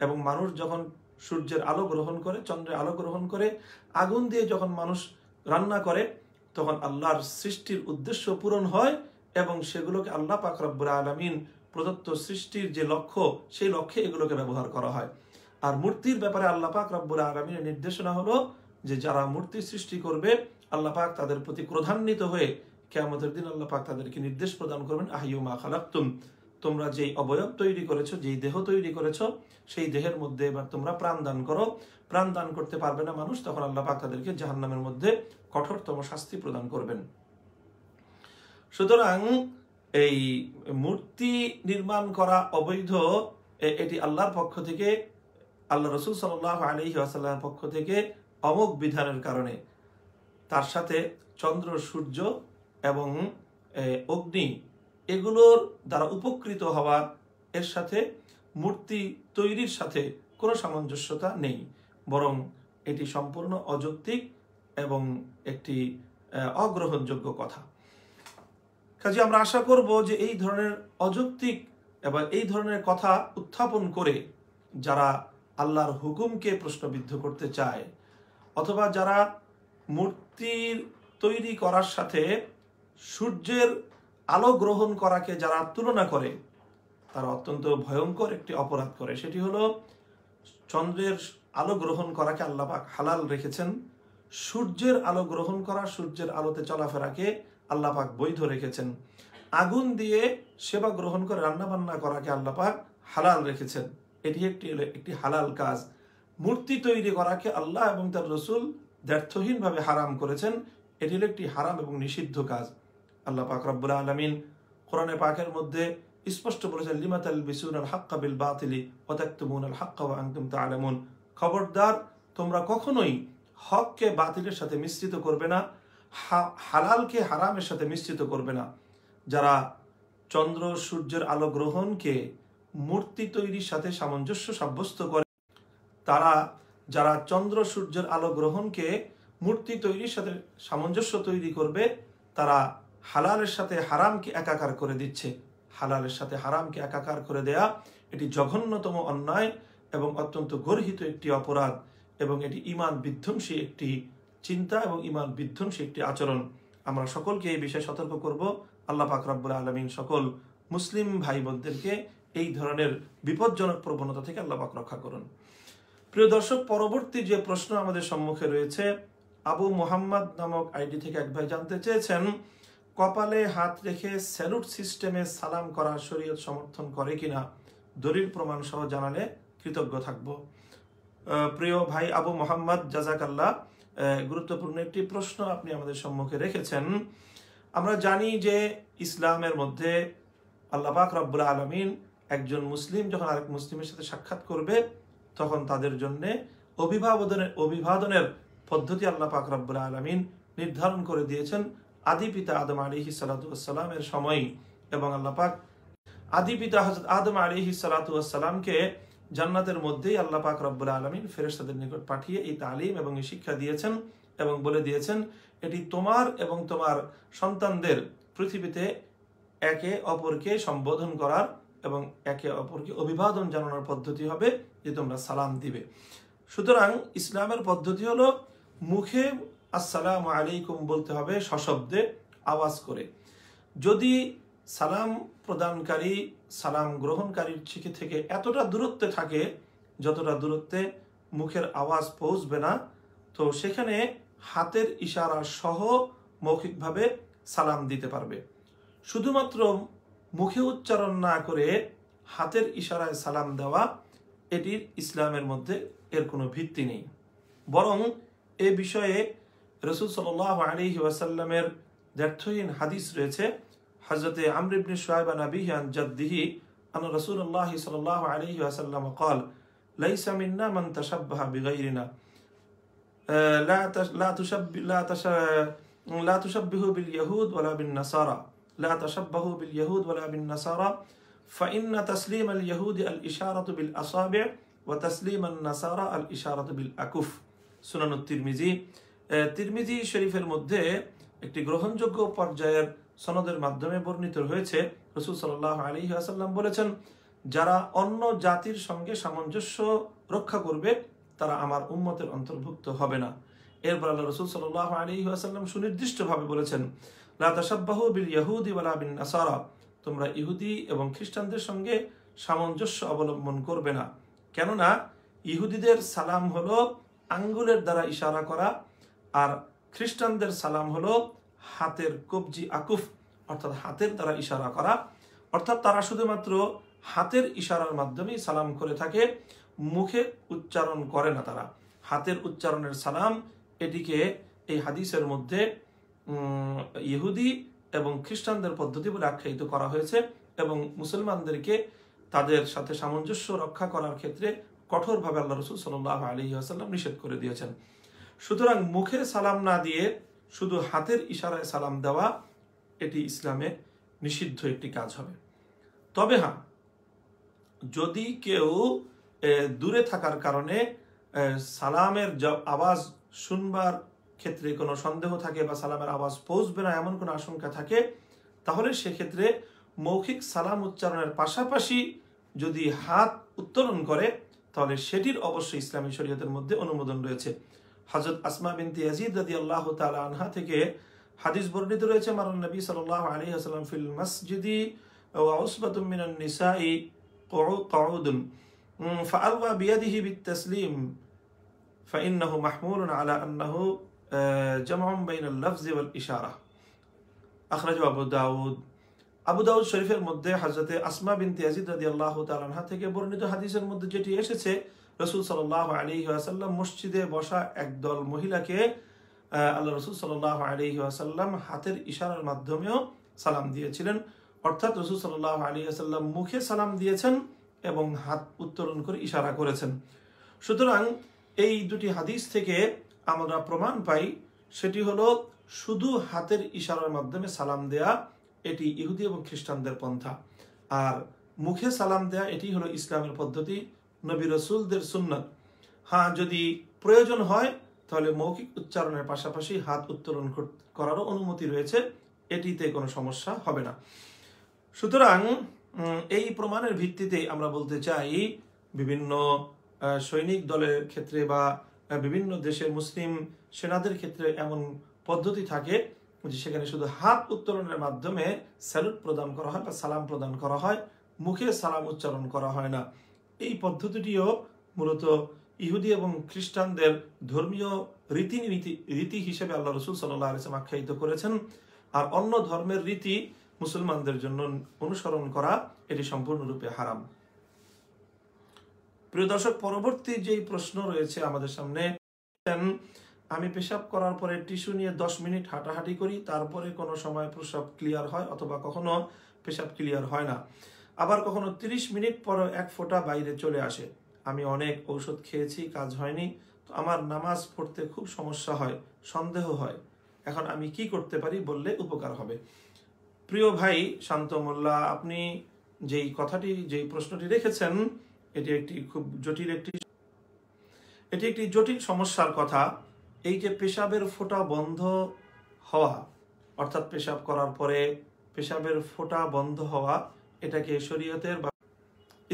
S1: এবং মানুষ যখন সূর্যের আলো গ্রহণ করে, চন্দ্রের আলো গ্রহণ করে, আগুন দিয়ে যখন মানুষ রান্না করে, তখন আল্লাহর সৃষ্টির উদ্দেশ্য পূরণ হয় এবং সেগুলোকে আল্লাহ পাক রব্বুল আলামিন প্রদত্ত সৃষ্টির যে লক্ষ্য, সেই লক্ষ্যে এগুলোকে ব্যবহার করা হয়। আর মূর্তির ব্যাপারে আল্লাহ পাক রব্বুল আলামিনের নির্দেশনা হলো যে যারা মূর্তি সৃষ্টি করবে আল্লাহ পাক তাদের প্রতি ক্রোধান্বিত হয়ে কিয়ামতের দিন আল্লাহ পাক তাদেরকে নির্দেশ প্রদান করবেন, আহইউ মা খালাকতুম, তোমরা যেই অবয়ব তৈরি করেছো, যেই দেহ তৈরি করেছো, সেই দেহের মধ্যে এবার তোমরা প্রাণ দান করো। প্রাণ দান করতে পারবে না মানুষ, তখন আল্লাহ পাক তাদেরকে জাহান্নামের মধ্যে কঠোরতম শাস্তি প্রদান করবেন। সুতরাং এই মূর্তি নির্মাণ করা অবৈধ, এটি আল্লাহর পক্ষ থেকে, আল্লাহ রাসূল সাল্লাল্লাহু আলাইহি ওয়াসাল্লামের পক্ষ থেকে অমোঘ বিধানের কারণে। তার সাথে চন্দ্র, সূর্য এবং অগ্নি এগুলোর দ্বারা উপকৃত হওয়া, এর সাথে মূর্তি তৈরির সাথে কোনো সামঞ্জস্যতা নেই, বরং এটি সম্পূর্ণ অযৌক্তিক এবং একটি অগ্রহণযোগ্য কথা। কাজে আমরা আশা করব যে এই ধরনের অযৌক্তিক এবং এই ধরনের কথা উত্থাপন করে যারা আল্লাহর হুকুমকে প্রশ্নবিদ্ধ করতে চায়, অথবা যারা মূর্তির তৈরি করার সাথে সূর্যের আলো গ্রহণ করাকে যারা তুলনা করে, তারা অত্যন্ত ভয়ঙ্কর একটি অপরাধ করে। সেটি হলো চন্দ্রের আলো গ্রহণ করাকে আল্লাহ পাক হালাল রেখেছেন, সূর্যের আলো গ্রহণ করা, সূর্যের আলোতে চলাফেরাকে আল্লাহ পাক বৈধ রেখেছেন। আগুন দিয়ে সেবা গ্রহণ করে রান্না বান্না করাকে আল্লাহ পাক হালাল রেখেছেন, এটি একটি হালাল কাজ। মূর্তি তৈরি করাকে আল্লাহ এবং তার রসুল দ্ব্যর্থহীনভাবে হারাম করেছেন, এটি হলো একটি হারাম এবং নিষিদ্ধ কাজ। আল্লাহ পাক রব্বুল আলামিন কোরআনে পাকের মধ্যে স্পষ্ট বলেছেন, লিমা তালবিসুনাল হাক্কা বিল বাতিলি ওয়া তাকতুমুনাল হাক্কা ওয়া আনতুম তা'লামুন, খবরদার তোমরা কখনোই হককে বাতিলের সাথে মিশ্রিত করবে না, হালালকে হারামের সাথে মিশ্রিত করবে না। যারা চন্দ্র সূর্যের আলো গ্রহণকে মূর্তি তৈরির সাথে সামঞ্জস্য সাব্যস্ত করে, যারা চন্দ্র সূর্যের আলো গ্রহণকে মূর্তি তৈরির সাথে সামঞ্জস্য তৈরি করবে, তারা হালালের সাথে হারামকে একাকার করে দিচ্ছে। হালালের সাথে হারামকে একাকার করে দেয়া এটি জঘন্যতম অন্যায় এবং অত্যন্ত গর্হিত একটি অপরাধ, এবং এটি ঈমান বিধ্বংসী একটি চিন্তা এবং ঈমান বিধ্বংসী একটি আচরণ। আমরা সকলকে এই বিষয়ে সতর্ক করব। আল্লাহ পাক রব্বুল আলামিন সকল মুসলিম ভাই বোনদেরকে এই ধরনের বিপজ্জনক প্রবণতা থেকে আল্লাহ পাক রক্ষা করুন। প্রিয় দর্শক, পরবর্তী যে প্রশ্ন আমাদের সম্মুখে রয়েছে, আবু মোহাম্মদ নামক আইডি থেকে এক ভাই জানতে চেয়েছেন, কপালে হাত রেখে স্যালুট সিস্টেমে সালাম করা শরীয়ত সমর্থন করে কিনা, দলিল প্রমাণ সহ জানালে কৃতজ্ঞ থাকব। প্রিয় ভাই আবু মোহাম্মদ, জাযাকাল্লাহ, গুরুত্বপূর্ণ একটি প্রশ্ন আপনি আমাদের সম্মুখে রেখেছেন। আমরা জানি যে ইসলামের মধ্যে আল্লাহ পাক রব্বুল আলামিন একজন মুসলিম যখন আরেক মুসলিমের সাথে সাক্ষাৎ করবে, তখন তাদের জন্য অভিবাদনের পদ্ধতি আল্লাহ পাক রব্বুল আলামিন নির্ধারণ করে দিয়েছেন আদি পিতা আদম আলাইহিস সালাতু ওয়াস সালামের সময়। এবং আল্লাহ পাক আদি পিতা হযরত আদম আলাইহিস সালাতু ওয়াস সালামকে জান্নাতের মধ্যেই আল্লাহ পাক রব্বুল আলামিন ফেরেশতাদের নিকট পাঠিয়ে এই তালিম এবং এই শিক্ষা দিয়েছেন এবং বলে দিয়েছেন, এটি তোমার এবং তোমার সন্তানদের পৃথিবীতে একে অপরকে সম্বোধন করার এবং একে অপরকে অভিবাদন জানানোর পদ্ধতি হবে যে তোমরা সালাম দিবে। সুতরাং ইসলামের পদ্ধতি হলো মুখে আসসালামু আলাইকুম বলতে হবে সশব্দে, আওয়াজ করে। যদি সালাম প্রদানকারী সালাম গ্রহণকারীর থেকে এতটা দূরত্বে থাকে যতটা দূরত্বে মুখের আওয়াজ পৌঁছবে না, তো সেখানে হাতের ইশারা সহ মৌখিকভাবে সালাম দিতে পারবে। শুধুমাত্র মুখে উচ্চারণ না করে হাতের ইশারায় সালাম দেওয়া, এটির ইসলামের মধ্যে এর কোনো ভিত্তি নেই। বরং এ বিষয়ে রাসূল সাল্লাল্লাহু আলাইহি ওয়াসাল্লামের দ্ব্যর্থহীন হাদিস রয়েছে। হযরতে আমর ইবনে শুআয়ব আন আবিহি আন জাদ্দিহি আন রাসূলুল্লাহ সাল্লাল্লাহু আলাইহি ওয়াসাল্লাম قال ليس منا من تشبه بغيرنا لا تشبهوا باليهود ولا بالنصارى لا تشبهوا باليهود ولا بالنصارى فإن تسليم اليهود الإشارة بالأصابع وتسليم النصارى الإشارة بالأكف। সুনান তিরমিজি শরীফের মধ্যে একটি গ্রহণযোগ্য পর্যায়ের সনদের মাধ্যমে বর্ণিত হয়েছে, রাসূল সাল্লাল্লাহু আলাইহি ওয়াসাল্লাম বলেছেন, যারা অন্য জাতির সঙ্গে সামঞ্জস্য রক্ষা করবে তারা আমার উম্মতের অন্তর্ভুক্ত হবে না। এরপর আল্লাহ রাসূল সাল্লাল্লাহু আলাইহি ওয়াসাল্লাম সুনির্দিষ্টভাবে বলেছেন, লা তাশাব্বাহু বিল ইয়াহুদি ওয়ালা বিন নাসারা, তোমরা ইহুদি এবং খ্রিস্টানদের সঙ্গে সামঞ্জস্য অবলম্বন করবে না। কেননা ইহুদিদের সালাম হলো আঙ্গুলের দ্বারা ইশারা করা, আর খ্রিস্টানদের সালাম হলো হাতের কবজি আকুফ, অর্থাৎ হাতের দ্বারা ইশারা করা। অর্থাৎ তারা শুধুমাত্র হাতের ইশারার মাধ্যমেই সালাম করে থাকে, মুখে উচ্চারণ করে না। তারা হাতের উচ্চারণের সালাম, এটিকে এই হাদিসের মধ্যে ইহুদি এবং খ্রিস্টানদের পদ্ধতি বলে আখ্যায়িত করা হয়েছে এবং মুসলমানদেরকে তাদের সাথে সামঞ্জস্য রক্ষা করার ক্ষেত্রে কঠোরভাবে আল্লাহ রাসূল সাল্লাল্লাহু আলাইহি ওয়াসাল্লাম নিষেধ করে দিয়েছেন। সুতরাং মুখে সালাম না দিয়ে শুধু হাতের ইশারায় সালাম দেওয়া, এটি ইসলামে নিষিদ্ধ একটি কাজ হবে। তবে হ্যাঁ, যদি কেউ দূরে থাকার কারণে সালামের আওয়াজ শুনবার ক্ষেত্রে কোনো সন্দেহ থাকে বা সালামের আওয়াজ পৌঁছবে না এমন কোনো আশঙ্কা থাকে, তাহলে সেক্ষেত্রে মৌখিক সালাম উচ্চারণের পাশাপাশি যদি হাত উত্তোলন করে, তাহলে সেটির অবশ্যই ইসলামী শরীয়তের মধ্যে অনুমোদন রয়েছে। হযরত আসমা বিনতে ইয়াজিদ রাদিয়াল্লাহু তাআলা আনহা থেকে হাদিস বর্ণিত রয়েছে, মারান নবী সাল্লাল্লাহু আলাইহি ওয়াসাল্লাম ফিল মসজিদি وعصبة من النساء قعود فألغى بيده بالتسليم فإنه محمول على أنه جمع بين اللفظ والإشارة أخرجه أبو داود আবু দাউদ শরীফের মধ্যে হযরতে আসমা বিনতে ইয়াজিদ রাদিয়াল্লাহু তাআলা আনহা থেকে বর্ণিত হাদিসের মধ্যে যেটি এসেছে, রাসূল সাল্লাল্লাহু আলাইহি ওয়াসাল্লাম মসজিদে বসা একদল মহিলাকে আল্লাহ রাসূল সাল্লাল্লাহু আলাইহি ওয়াসাল্লাম হাতের ইশারার মাধ্যমেও সালাম দিয়েছিলেন। অর্থাৎ রাসূল সাল্লাল্লাহু আলাইহি ওয়াসাল্লাম মুখে সালাম দিয়েছেন এবং হাত উত্তোলন করে ইশারা করেছেন। সুতরাং এই দুটি হাদিস থেকে আমরা প্রমাণ পাই, সেটি হলো শুধু হাতের ইশারার মাধ্যমে সালাম দেয়া এটি ইহুদি এবং খ্রিস্টানদের পন্থা, আর মুখে সালাম দেয়া এটি হলো ইসলামের পদ্ধতি, নবী রাসূলদের সুন্নাত। হ্যাঁ, যদি প্রয়োজন হয় তাহলে মৌখিক উচ্চারণের পাশাপাশি হাত উত্তোলন করারও অনুমতি রয়েছে, এটিতে কোনো সমস্যা হবে না। সুতরাং এই প্রমাণের ভিত্তিতে আমরা বলতে চাই, বিভিন্ন সৈনিক দলের ক্ষেত্রে বা বিভিন্ন দেশের মুসলিম সেনাদের ক্ষেত্রে এমন পদ্ধতি থাকে যে সেখানে শুধু হাত উত্তোলনের মাধ্যমে স্যালুট প্রদান করা হয় বা সালাম প্রদান করা হয়, মুখে সালাম উচ্চারণ করা হয় না। এই পদ্ধতিটিও মূলত ইহুদি এবং খ্রিস্টানদের ধর্মীয় রীতি হিসেবে আল্লাহ রাসূল সাল্লাল্লাহু আলাইহি ওয়াসাল্লাম আখ্যায়িত করেছেন। আর অন্য ধর্মের রীতি মুসলমানদের জন্য অনুসরণ করা এটি সম্পূর্ণরূপে হারাম। প্রিয় দর্শক, পরবর্তী যেই প্রশ্ন রয়েছে আমাদের সামনে, আমি পেশাব করার পরে টিস্যু নিয়ে 10 মিনিট হাঁটাহাঁটি করি, তারপরে কোনো সময় প্রস্রাব ক্লিয়ার হয় অথবা কখনো পেশাব ক্লিয়ার হয় না, আবার কখনো 30 মিনিট পর এক ফোঁটা বাইরে চলে আসে। আমি অনেক ঔষধ খেয়েছি, কাজ হয়নি, তো আমার নামাজ পড়তে খুব সমস্যা হয়, সন্দেহ হয়, এখন আমি কি করতে পারি বললে উপকার হবে। প্রিয় ভাই শান্ত মোল্লা, আপনি যেই প্রশ্নটি রেখেছেন এটি একটি জটিল সমস্যার কথা। এই যে পেশাবের ফোঁটা বন্ধ হওয়া, অর্থাৎ পেশাব করার পরে পেশাবের ফোঁটা বন্ধ হওয়া, এটাকে শরীয়তের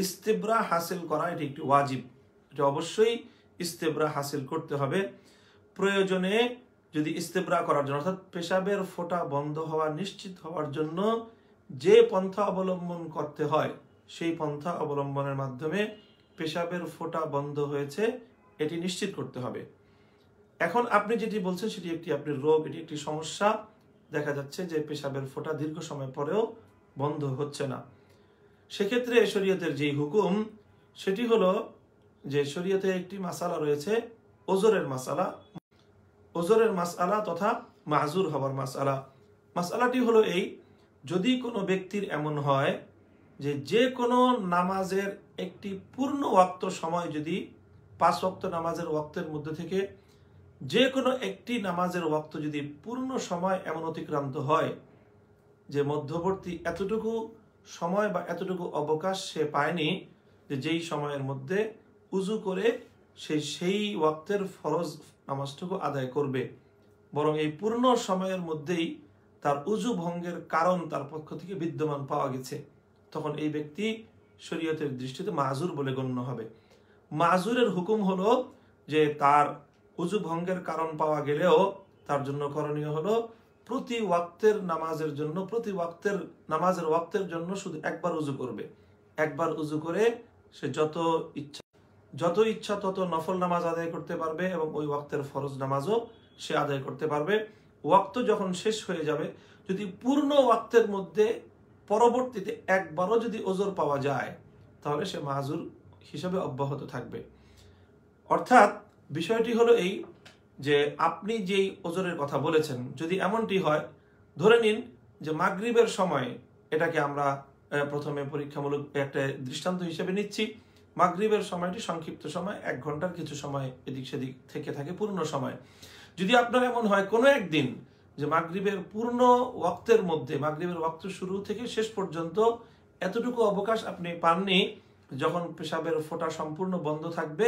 S1: ইস্তেবরা হাসিল করা এটি একটি ওয়াজিব, এটা অবশ্যই ইস্তেবরা হাসিল করতে হবে। প্রয়োজনে যদি ইস্তেবরা করার জন্য, অর্থাৎ পেশাবের ফোঁটা বন্ধ হওয়া নিশ্চিত হওয়ার জন্য যে পন্থা অবলম্বন করতে হয়, সেই পন্থা অবলম্বনের মাধ্যমে পেশাবের ফোঁটা বন্ধ হয়েছে এটি নিশ্চিত করতে হবে। এখন আপনি যেটি বলছেন সেটি একটি আপনার রোগ, এটি একটি সমস্যা। দেখা যাচ্ছে যে পেশাবের ফোঁটা দীর্ঘ সময় পরেও বন্ধ হচ্ছে না। সেক্ষেত্রে শরীয়তের যেই হুকুম সেটি হলো যে শরীয়তে একটি মাসালা রয়েছে, ওজরের মাসআলা তথা মাযুর হওয়ার মাসআলা। মাসআলাটি হলো এই, যদি কোনো ব্যক্তির এমন হয় যে কোনো নামাজের একটি পূর্ণ ওয়াক্ত সময়, যদি 5 ওয়াক্ত নামাজের ওয়াক্তের মধ্যে থেকে যে কোনো একটি নামাজের ওয়াক্ত যদি পূর্ণ সময় এমন অতিক্রান্ত হয় যে মধ্যবর্তী এতটুকু সময় বা এতটুকু অবকাশ সে পায়নি যে যেই সময়ের মধ্যে উজু করে সেই ওয়াক্তের ফরজ নামাজটুকু আদায় করবে, বরং এই পূর্ণ সময়ের মধ্যেই তার উজু ভঙ্গের কারণ তার পক্ষ থেকে বিদ্যমান পাওয়া গেছে, তখন এই ব্যক্তি শরীয়তের দৃষ্টিতে মাযুর বলে গণ্য হবে। মাযুরের হুকুম হলো যে তার উজু ভঙ্গের কারণ পাওয়া গেলেও তার জন্য করণীয় হলো প্রতি ওয়াক্তের নামাজের ওয়াক্তের জন্য শুধু একবার উজু করবে। একবার উজু করে সে যত ইচ্ছা তত নফল নামাজ আদায় করতে পারবে এবং ওই ওয়াক্তের ফরজ নামাজও সে আদায় করতে পারবে। ওয়াক্ত যখন শেষ হয়ে যাবে, যদি পূর্ণ ওয়াক্তের মধ্যে পরবর্তীতে একবারও যদি ওজর পাওয়া যায়, তাহলে সে মাযুর হিসাবে অব্যাহত থাকবে। অর্থাৎ বিষয়টি হলো এই যে আপনি যেই ওজরের কথা বলেছেন, যদি এমনটি হয়, ধরে নিন যে মাগরিবের সময়, এটাকে আমরা প্রথমে পরীক্ষামূলক একটা দৃষ্টান্ত হিসেবে নিচ্ছি, মাগরিবের সময়টি সংক্ষিপ্ত সময়, 1 ঘন্টার কিছু সময় এদিক সেদিক থেকে থাকে পূর্ণ সময়। যদি আপনার এমন হয় কোনো একদিন যে মাগরিবের পূর্ণ ওয়াক্তের মধ্যে, মাগরিবের ওয়াক্ত শুরু থেকে শেষ পর্যন্ত এতটুকু অবকাশ আপনি পাননি, যখন পেশাবের ফোঁটা সম্পূর্ণ বন্ধ থাকবে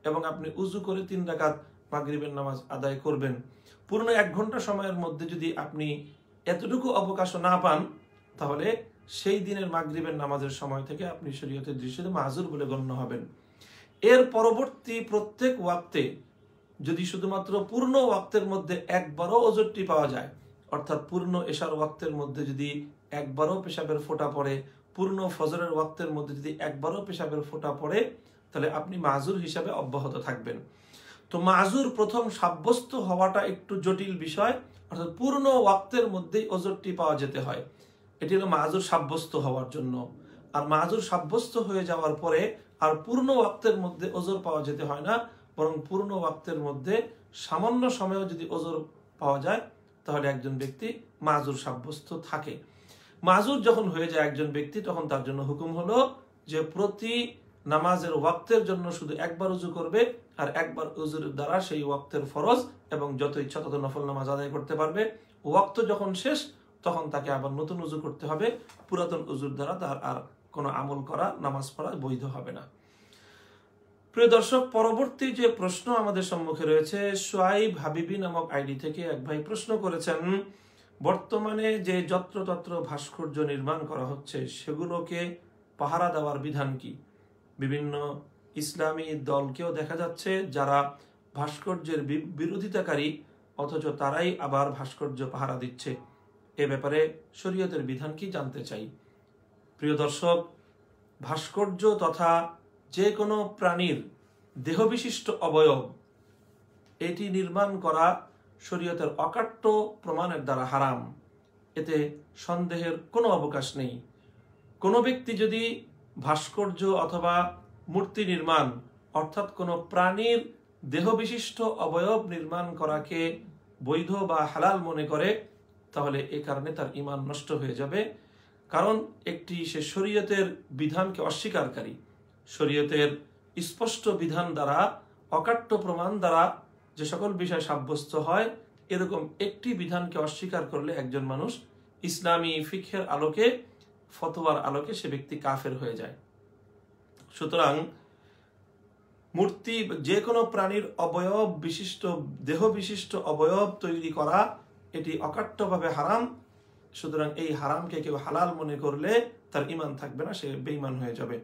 S1: এবং আপনি উজু করে 3 রাকাত মাগরিবের নামাজ আদায় করবেন, পূর্ণ 1 ঘন্টা সময়ের মধ্যে যদি আপনি এতটুকু অবকাশ না পান, তাহলে সেই দিনের মাগরিবের নামাজের সময় থেকে আপনি শরীয়তের দৃষ্টিতে মাযুর বলে গণ্য হবেন। এর পরবর্তী প্রত্যেক ওয়াক্তে যদি শুধুমাত্র পূর্ণ ওয়াক্তের মধ্যে একবারও ওজরটি পাওয়া যায়, অর্থাৎ পূর্ণ এশার ওয়াক্তের মধ্যে যদি একবারও পেশাবের ফোঁটা পড়ে, পূর্ণ ফজরের ওয়াক্তের মধ্যে যদি একবারও পেশাবের ফোঁটা পড়ে তাহলে আপনি মাযুর হিসাবে অব্যাহত থাকবেন। তো মাযুর প্রথম সাব্যস্ত হওয়াটা একটু জটিল বিষয়, অর্থাৎ পূর্ণ ওয়াক্তের মধ্যেই ওজরটি পাওয়া যেতে হয়, এটি হলো মাযুর সাব্যস্ত হওয়ার জন্য। আর মাযুর সাব্যস্ত হয়ে যাওয়ার পরে আর পূর্ণ ওয়াক্তের মধ্যে ওজর পাওয়া যেতে হয় না, বরং পূর্ণ ওয়াক্তের মধ্যে সামান্য সময়েও যদি ওজর পাওয়া যায় তাহলে একজন ব্যক্তি মাযুর সাব্যস্ত থাকে। মাযুর যখন হয়ে যায় একজন ব্যক্তি, তখন তার জন্য হুকুম হলো যে প্রতি নামাজের ওয়াক্তের জন্য শুধু একবার উযু করবে, আর একবার উযুর দ্বারা সেই ওয়াক্তের ফরজ এবং যত ইচ্ছা তত নফল নামাজ আদায় করতে পারবে। ওয়াক্ত যখন শেষ তখন তাকে আবার নতুন উযু করতে হবে, পুরাতন উযুর দ্বারা তার আর কোনো আমল করা, নামাজ পড়া বৈধ হবে না। প্রিয় দর্শক, পরবর্তী যে প্রশ্ন আমাদের সম্মুখে রয়েছে, সোয়াইব হাবিবি নামক আইডি থেকে এক ভাই প্রশ্ন করেছেন, বর্তমানে যে যত্রতত্র ভাস্কর্য নির্মাণ করা হচ্ছে সেগুলোকে পাহারা দেওয়ার বিধান কি? বিভিন্ন ইসলামী দলকেও দেখা যাচ্ছে যারা ভাস্কর্যের বিরোধিতাকারী, অথচ তারাই আবার ভাস্কর্য পাহারা দিচ্ছে। এ ব্যাপারে শরীয়তের বিধান কি জানতে চাই। প্রিয় দর্শক, ভাস্কর্য তথা যে কোনো প্রাণীর দেহবিশিষ্ট অবয়ব এটি নির্মাণ করা শরীয়তের অকাট্য প্রমাণের দ্বারা হারাম, এতে সন্দেহের কোনো অবকাশ নেই। কোনো ব্যক্তি যদি ভাস্কর্য অথবা মূর্তি নির্মাণ অর্থাৎ কোনো প্রাণীর দেহবিশিষ্ট অবয়ব নির্মাণ করাকে বৈধ বা হালাল মনে করে তাহলে এ কারণে তার ঈমান নষ্ট হয়ে যাবে। কারণ সে শরীয়তের বিধানকে অস্বীকারী, শরীয়তের স্পষ্ট বিধান দ্বারা, অকাট্য প্রমাণ দ্বারা যে সকল বিষয় সাব্যস্ত হয়, এরকম একটি বিধানকে অস্বীকার করলে একজন মানুষ ইসলামী ফিকহের আলোকে, ফতোয়ার আলোকে সে ব্যক্তি কাফের হয়ে যায়। সুতরাং মূর্তি, যে কোনো প্রাণীর অবয়ব বিশিষ্ট, দেহ বিশিষ্ট অবয়ব তৈরি করা এটি অকাট্যভাবে হারাম। সুতরাং এই হারামকে কেউ হালাল মনে করলে তার ঈমান থাকবে না, সে বেঈমান হয়ে যাবে।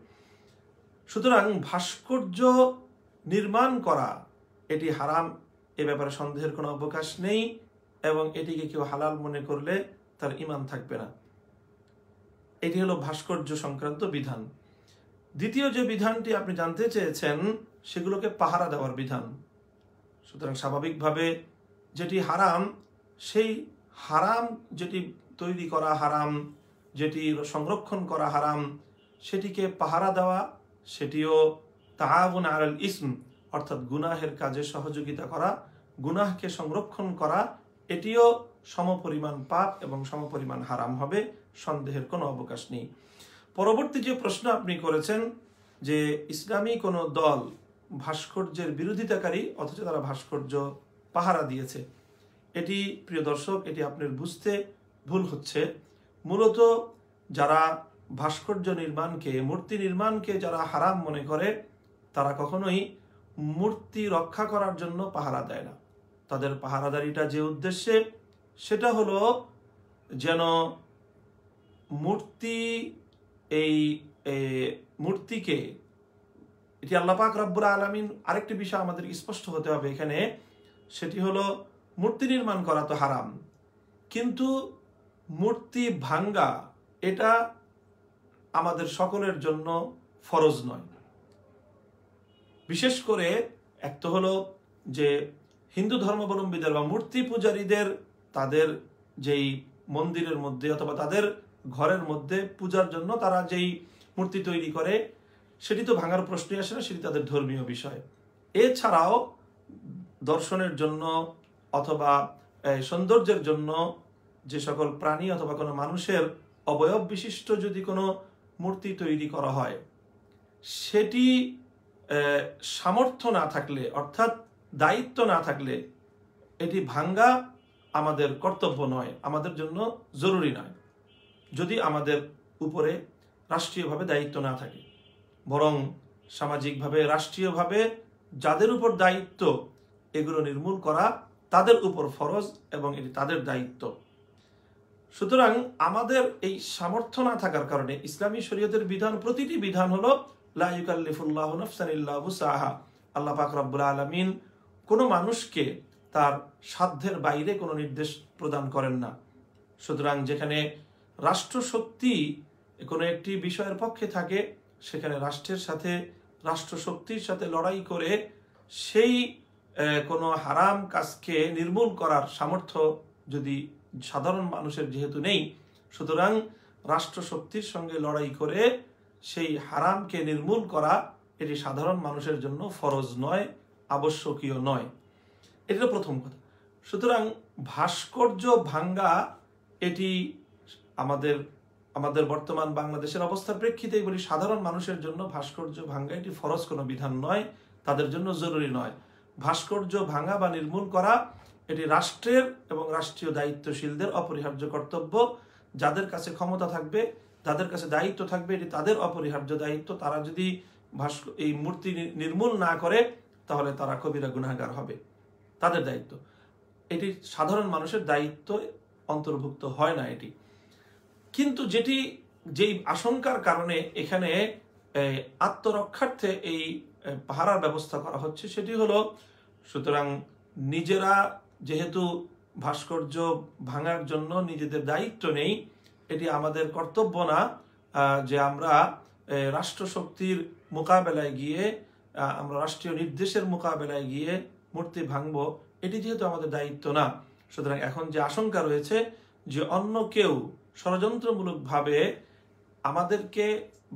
S1: সুতরাং ভাস্কর্য নির্মাণ করা এটি হারাম, এ ব্যাপারে সন্দেহের কোনো অবকাশ নেই, এবং এটিকে কেউ হালাল মনে করলে তার ঈমান থাকবে না। এটি হলো ভাস্কর্য সংক্রান্ত বিধান। দ্বিতীয় যে বিধানটি আপনি জানতে চেয়েছেন সেগুলোকে পাহারা দেওয়ার বিধান। সুতরাং স্বাভাবিকভাবে যেটি হারাম, সেই হারাম যেটি তৈরি করা হারাম, যেটি সংরক্ষণ করা হারাম, সেটিকে পাহারা দেওয়া সেটিও তাআউন আলাল ইসম অর্থাৎ গুনাহের কাজে সহযোগিতা করা, গুনাহকে সংরক্ষণ করা, এটিও সমপরিমাণ পাপ এবং সমপরিমাণ হারাম হবে, সন্দেহের কোনো অবকাশ নেই। পরবর্তী যে প্রশ্ন আপনি করেছেন যে ইসলামী কোনো দল ভাস্কর্যের বিরোধিতাকারী অথচ তারা ভাস্কর্য পাহারা দিয়েছে, এটি প্রিয় দর্শক, এটি আপনার বুঝতে ভুল হচ্ছে। মূলত যারা ভাস্কর্য নির্মাণকে, মূর্তি নির্মাণকে যারা হারাম মনে করে তারা কখনোই মূর্তি রক্ষা করার জন্য পাহারা দেয় না। তাদের পাহারাদারিটা যে উদ্দেশ্যে, সেটা হলো যেন মূর্তিকে, এটি আল্লাহ পাক রব্বুল আলামিন, আরেকটি বিষয় আমাদের স্পষ্ট হতে হবে এখানে, সেটি হলো মূর্তি নির্মাণ করা তো হারাম, কিন্তু মূর্তি ভাঙ্গা এটা আমাদের সকলের জন্য ফরজ নয়। বিশেষ করে এক তো হলো যে হিন্দু ধর্মাবলম্বীদের বা মূর্তি পূজারীদের, তাদের যেই মন্দিরের মধ্যে অথবা তাদের ঘরের মধ্যে পূজার জন্য তারা যেই মূর্তি তৈরি করে সেটি তো ভাঙার প্রশ্নই আসে না, সেটি তাদের ধর্মীয় বিষয়। এছাড়াও দর্শনের জন্য অথবা সৌন্দর্যের জন্য যে সকল প্রাণী অথবা কোনো মানুষের অবয়ব বিশিষ্ট যদি কোনো মূর্তি তৈরি করা হয়, সেটি সামর্থ্য না থাকলে অর্থাৎ দায়িত্ব না থাকলে এটি ভাঙ্গা আমাদের কর্তব্য নয়, আমাদের জন্য জরুরি নয়, যদি আমাদের উপরে রাষ্ট্রীয়ভাবে দায়িত্ব না থাকে। বরং সামাজিকভাবে, রাষ্ট্রীয়ভাবে যাদের উপর দায়িত্ব এগুলো নির্মূল করা তাদের উপর ফরজ এবং এটি তাদের দায়িত্ব। সুতরাং আমাদের এই সামর্থ্য না থাকার কারণে ইসলামী শরীয়তের বিধান, প্রতিটি বিধান হলো লা ইউকাল্লিফুল্লাহু নাফসান ইল্লা উসআহা। আল্লাহ পাক রব্বুল আলামিন কোনো মানুষকে তার সাধ্যের বাইরে কোনো নির্দেশ প্রদান করেন না। সুতরাং যেখানে রাষ্ট্রশক্তি কোনো একটি বিষয়ের পক্ষে থাকে, সেখানে রাষ্ট্রের সাথে, রাষ্ট্রশক্তির সাথে লড়াই করে সেই কোনো হারাম কাজকে নির্মূল করার সামর্থ্য যদি সাধারণ মানুষের যেহেতু নেই, সুতরাং রাষ্ট্রশক্তির সঙ্গে লড়াই করে সেই হারামকে নির্মূল করা এটি সাধারণ মানুষের জন্য ফরজ নয়, আবশ্যকীয় নয়। এটা প্রথম কথা। সুতরাং ভাস্কর্য ভাঙ্গা এটি আমাদের বর্তমান বাংলাদেশের অবস্থার প্রেক্ষিতেই বলি, সাধারণ মানুষের জন্য ভাস্কর্য ভাঙ্গা এটি ফরজ কোনো বিধান নয়, তাদের জন্য জরুরি নয়। ভাস্কর্য ভাঙা বা নির্মূল করা এটি রাষ্ট্রের এবং রাষ্ট্রীয় দায়িত্বশীলদের অপরিহার্য কর্তব্য। যাদের কাছে ক্ষমতা থাকবে, যাদের কাছে দায়িত্ব থাকবে, এটি তাদের অপরিহার্য দায়িত্ব। তারা যদি এই মূর্তি নির্মূল না করে তাহলে তারা কবিরা গুনাহগার হবে, তাদের দায়িত্ব। এটি সাধারণ মানুষের দায়িত্ব অন্তর্ভুক্ত হয় না এটি। কিন্তু যেই আশঙ্কার কারণে এখানে আত্মরক্ষার্থে এই পাহারার ব্যবস্থা করা হচ্ছে সেটি হলো, সুতরাং নিজেরা যেহেতু ভাস্কর্য ভাঙার জন্য নিজেদের দায়িত্ব নেই, এটি আমাদের কর্তব্য না যে আমরা রাষ্ট্রশক্তির মোকাবেলায় গিয়ে, আমরা রাষ্ট্রীয় নির্দেশের মোকাবেলায় গিয়ে মূর্তি ভাঙব, এটি যেহেতু আমাদের দায়িত্ব না। সুতরাং এখন যে আশঙ্কা রয়েছে যে অন্য কেউ ষড়যন্ত্রমূলকভাবে আমাদেরকে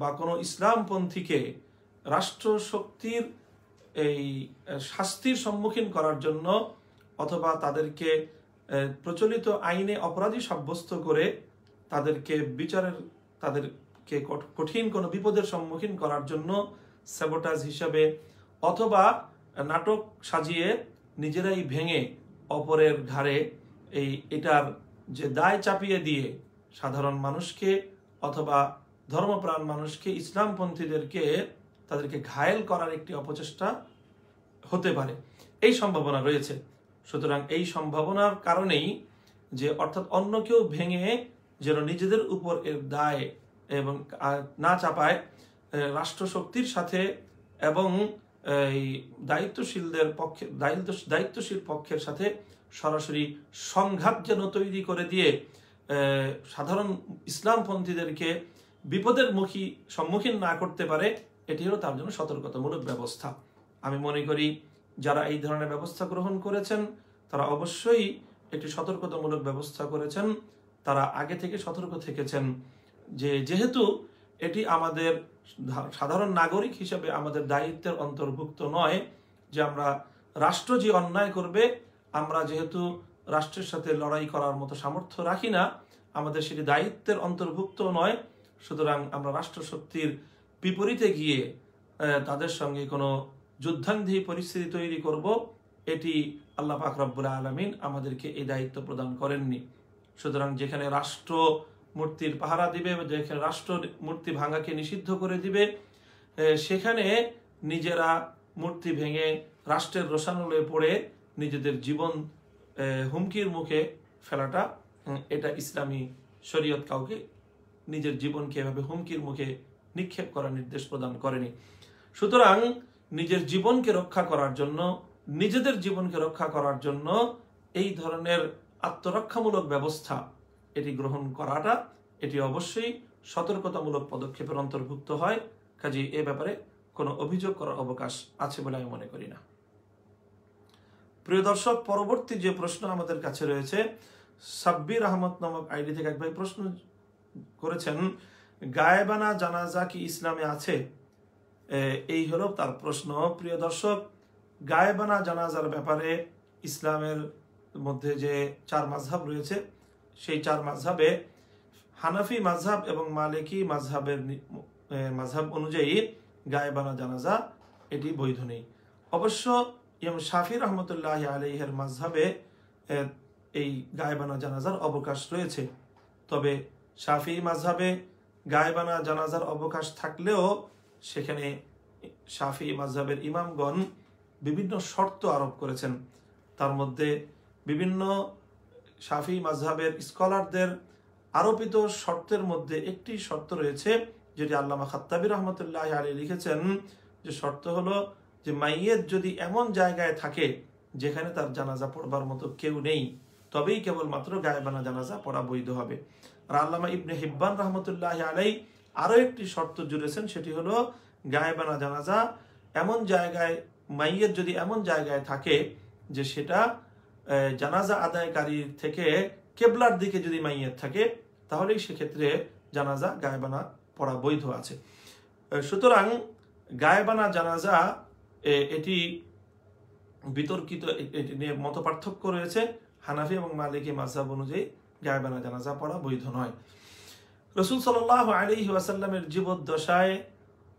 S1: বা কোনো ইসলামপন্থীকে রাষ্ট্রশক্তির এই শাস্তির সম্মুখীন করার জন্য অথবা তাদেরকে প্রচলিত আইনে অপরাধী সাব্যস্ত করে তাদেরকে কঠিন কোনো বিপদের সম্মুখীন করার জন্য স্যাবোটাজ হিসাবে অথবা নাটক সাজিয়ে নিজেরাই ভেঙে অপরের ঘাড়ে এটার যে দায় চাপিয়ে দিয়ে সাধারণ মানুষকে অথবা ধর্মপ্রাণ মানুষকে, ইসলামপন্থীদেরকে তাদেরকে ঘায়েল করার একটি অপচেষ্টা হতে পারে, এই সম্ভাবনা রয়েছে। সুতরাং এই সম্ভাবনার কারণেই যে অর্থাৎ অন্য কেউ ভেঙে যেন নিজেদের উপর এর দায় এবং না চাপায়, রাষ্ট্রশক্তির সাথে এবং এই দায়িত্বশীলদের পক্ষে দায়িত্বশীল পক্ষের সাথে সরাসরি সংঘাত যেন তৈরি করে দিয়ে সাধারণ ইসলামপন্থীদেরকে বিপদের সম্মুখীন না করতে পারে, এটি হলো তার জন্য সতর্কতামূলক ব্যবস্থা। আমি মনে করি যারা এই ধরনের ব্যবস্থা গ্রহণ করেছেন তারা অবশ্যই একটি সতর্কতামূলক ব্যবস্থা করেছেন, তারা আগে থেকে সতর্ক থেকেছেন যে যেহেতু এটি আমাদের সাধারণ নাগরিক হিসেবে আমাদের দায়িত্বের অন্তর্ভুক্ত নয় যে আমরা রাষ্ট্র যে অন্যায় করবে, আমরা যেহেতু রাষ্ট্রের সাথে লড়াই করার মতো সামর্থ্য রাখি না, আমাদের সেটি দায়িত্বের অন্তর্ভুক্ত নয়। সুতরাং আমরা রাষ্ট্রশক্তির বিপরীতে গিয়ে তাদের সঙ্গে কোনো যুদ্ধান্ধী পরিস্থিতি তৈরি করব, এটি আল্লাহ পাক রব্বুল আলামিন আমাদেরকে এই দায়িত্ব প্রদান করেননি। সুতরাং যেখানে রাষ্ট্র মূর্তির পাহারা দিবে, যেখানে রাষ্ট্র মূর্তি ভাঙাকে নিষিদ্ধ করে দিবে, সেখানে নিজেরা মূর্তি ভেঙে রাষ্ট্রের রোষানলে পড়ে নিজেদের জীবন হুমকির মুখে ফেলাটা, এটা ইসলামী শরীয়ত কাউকে নিজের জীবনকে এভাবে হুমকির মুখে নিক্ষেপ করার নির্দেশ প্রদান করেনি। সুতরাং নিজের জীবনকে রক্ষা করার জন্য, নিজেদের জীবনকে রক্ষা করার জন্য এই ধরনের আত্মরক্ষামূলক ব্যবস্থা এটি গ্রহণ করাটা, এটি অবশ্যই সতর্কতামূলক পদক্ষেপের অন্তর্ভুক্ত হয়। কাজে এ ব্যাপারে কোনো অভিযোগ করার অবকাশ আছে বলে আমি মনে করি না। প্রিয় দর্শক, পরবর্তী যে প্রশ্ন আমাদের কাছে রয়েছে, সাব্বির আহমদ নামক আইডি থেকে এক ভাই প্রশ্ন করেছেন, গায়েবানা জানাজা কি ইসলামে আছে? এই হলো তার প্রশ্ন। প্রিয় দর্শক, গায়েবানা জানাজার ব্যাপারে ইসলামের মধ্যে যে 4 মাযহাব রয়েছে, সেই 4 মাযহাবে হানাফি মাযহাব এবং মালিকি মাযহাবের মাযহাব অনুযায়ী গায়েবানা জানাজা এটি বৈধ নেই। অবশ্য ইমাম শাফি রহমতুল্লাহ আলাইহির মাযহাবে এই গায়েবানা জানাজার অবকাশ রয়েছে। তবে শাফি মাযহাবে গায়েবানা জানাজার অবকাশ থাকলেও সেখানে শাফি মাযহাবের ইমামগণ বিভিন্ন শর্ত আরোপ করেছেন। তার মধ্যে বিভিন্ন শাফি মাযহাবের স্কলারদের আরোপিত শর্তের মধ্যে একটি শর্ত রয়েছে, যেটি আল্লামা খাত্তাবী রহমতুল্লাহ আলাইহি লিখেছেন, যে শর্ত হলো যে মাইয়েত যদি এমন জায়গায় থাকে যেখানে তার জানাজা পড়বার মতো কেউ নেই, তবেই কেবলমাত্র গায়েবানা জানাজা পড়া বৈধ হবে। আর আল্লামা ইবনে হিব্বান রহমতুল্লাহ আলাইহি আরো একটি শর্ত জুড়েছেন, সেটি হলো গায়েবানা জানাজা এমন জায়গায়, মাইয়েত যদি এমন জায়গায় থাকে যে সেটা জানাজা আদায়কারীর থেকে কেবলার দিকে যদি মাইয়েত থাকে, তাহলেই সেক্ষেত্রে জানাজা গায়েবানা পড়া বৈধ আছে। সুতরাং গায়েবানা জানাজা এটি বিতর্কিত, এটি নিয়ে মত পার্থক্য রয়েছে। হানাফি এবং মালিকি মাযহাব অনুযায়ী গায়েবানা জানাজা পড়া বৈধ নয়। রাসূল সাল্লাল্লাহু আলাইহি ওয়াসাল্লামের জীবদ্দশায়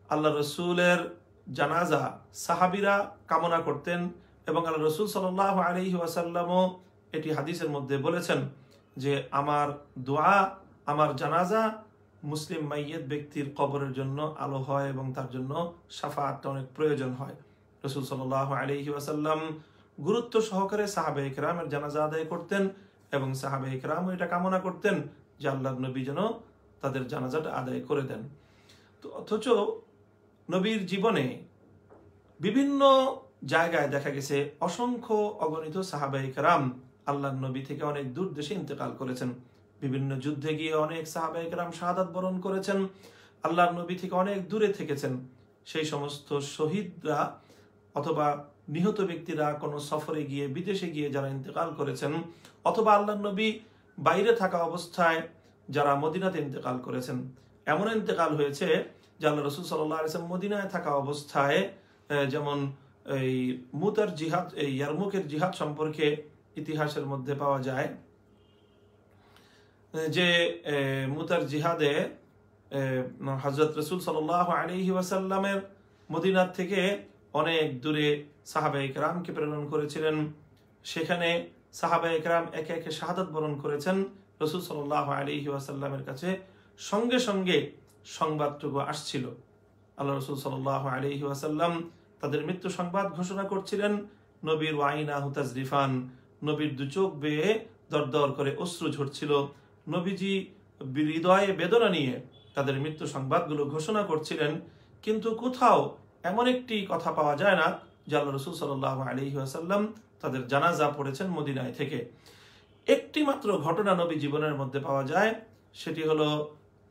S1: আল্লাহ রসুলের জানাজা সাহাবীরা কামনা করতেন এবং আল্লাহ রসুল সাল্লাল্লাহু আলাইহি ওয়াসাল্লামও এটি হাদিসের মধ্যে বলেছেন যে আমার দোয়া, আমার জানাজা মুসলিম মাইয়েত ব্যক্তির কবরের জন্য আলো হয় এবং তার জন্য শাফাআতটা অনেক প্রয়োজন হয়। রাসূল সাল্লাল্লাহু আলাইহি ওয়াসাল্লাম গুরুত্ব সহকারে সাহাবায়ে কেরামের জানাজা আদায় করতেন এবং সাহাবায়ে কেরামও এটা কামনা করতেন যে আল্লাহর নবী যেন তাদের জানাজাটা আদায় করে দেন। তো অথচ নবীর জীবনে বিভিন্ন জায়গায় দেখা গেছে অসংখ্য অগণিত সাহাবায়ে কেরাম আল্লাহর নবী থেকে অনেক দূর দেশে ইন্তেকাল করেছেন। বিভিন্ন যুদ্ধে গিয়ে অনেক সাহাবায়ে কেরাম শাহাদাত বরণ করেছেন, আল্লাহর নবী থেকে অনেক দূরে থেকেছেন। সেই সমস্ত শহীদরা অথবা নিহত ব্যক্তিরা কোনো সফরে গিয়ে, বিদেশে গিয়ে যারা ইন্তেকাল করেছেন, অথবা আল্লাহর নবী বাইরে থাকা অবস্থায় যারা মদিনাতে ইন্তেকাল করেছেন, এমন ইন্তেকাল হয়েছে যে আল্লাহ রাসূল সাল্লাল্লাহু আলাইহি ওয়াসাল্লাম মদিনায় থাকা অবস্থায়, যেমন এই মুতার জিহাদ, এই ইয়ারমুকের জিহাদ সম্পর্কে ইতিহাসের মধ্যে পাওয়া যায় যে মুতার জিহাদে হযরত রাসূল সাল্লাল্লাহু আলাইহি ওয়াসাল্লামের মদিনার থেকে অনেক দূরে সাহাবায়ে কেরামকে প্রেরণ করেছিলেন। সেখানে সাহাবায়ে কেরাম একে একে শাহাদাত বরণ করেছেন। রাসূল সাল্লাল্লাহু আলাইহি ওয়াসাল্লামের কাছে সঙ্গে সঙ্গে সংবাদটুকু আসছিল। আল্লাহ রাসূল সাল্লাল্লাহু আলাইহি ওয়াসাল্লাম তাদের মৃত্যু সংবাদ ঘোষণা করছিলেন। নবীর ওয়াইনাহু তাজরিফান, নবীর দু চোখ বেয়ে দরদর করে অশ্রু ঝরছিল। নবীজি হৃদয়ে বেদনা নিয়ে তাদের মৃত্যু সংবাদগুলো ঘোষণা করছিলেন, কিন্তু কোথাও এমন একটি কথা পাওয়া যায় না যে আল্লাহ রাসূল সাল্লাল্লাহু আলাইহি ওয়াসাল্লাম তাদের জানাজা পড়েছেন মদিনায় থেকে। একটি মাত্র ঘটনা নবী জীবনের মধ্যে পাওয়া যায়, সেটি হলো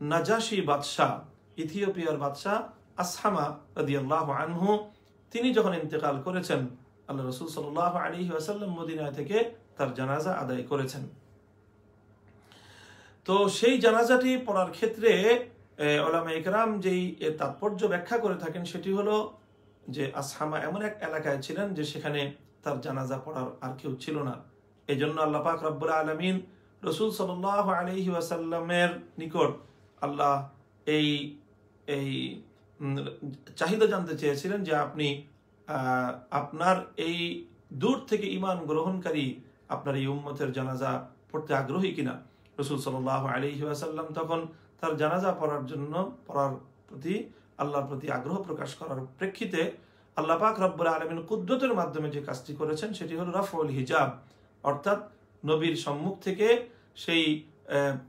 S1: নাজাশী বাদশাহ, ইথিওপিয়ার বাদশাহ আসহামা রাদিয়াল্লাহু আনহু, তিনি যখন ইন্তেকাল করেছেন, আল্লাহ রাসূল সাল্লাল্লাহু আলাইহি ওয়াসাল্লাম মদিনা থেকে তার জানাজা আদায় করেছেন। তো সেই জানাজাটি পড়ার ক্ষেত্রে উলামায়ে কেরাম যেই এর তাৎপর্য ব্যাখ্যা করে থাকেন, সেটি হলো যে আসহামা এমন এক এলাকায় ছিলেন যে সেখানে তার জানাজা পড়ার আর কেউ ছিল না। এই জন্য আল্লাহ পাক রব্বুল আলামিন রাসূল সাল্লাল্লাহু আলাইহি ওয়াসাল্লামের নিকট আল্লাহ এই এই চাহিদা জানতে চেয়েছিলেন যে আপনি আপনার এই দূর থেকে ঈমান গ্রহণকারী আপনার এই উম্মতের জানাজা পড়তে আগ্রহী কিনা। রাসূল সাল্লাল্লাহু আলাইহি ওয়াসাল্লাম তখন তার জানাজা পড়ার প্রতি আল্লাহর প্রতি আগ্রহ প্রকাশ করার প্রেক্ষিতে আল্লাহ পাক রব্বুল আলামিন কুদরতের মাধ্যমে যে কাজটি করেছেন সেটি হলো রাফউল হিজাব, অর্থাৎ নবীর সম্মুখ থেকে সেই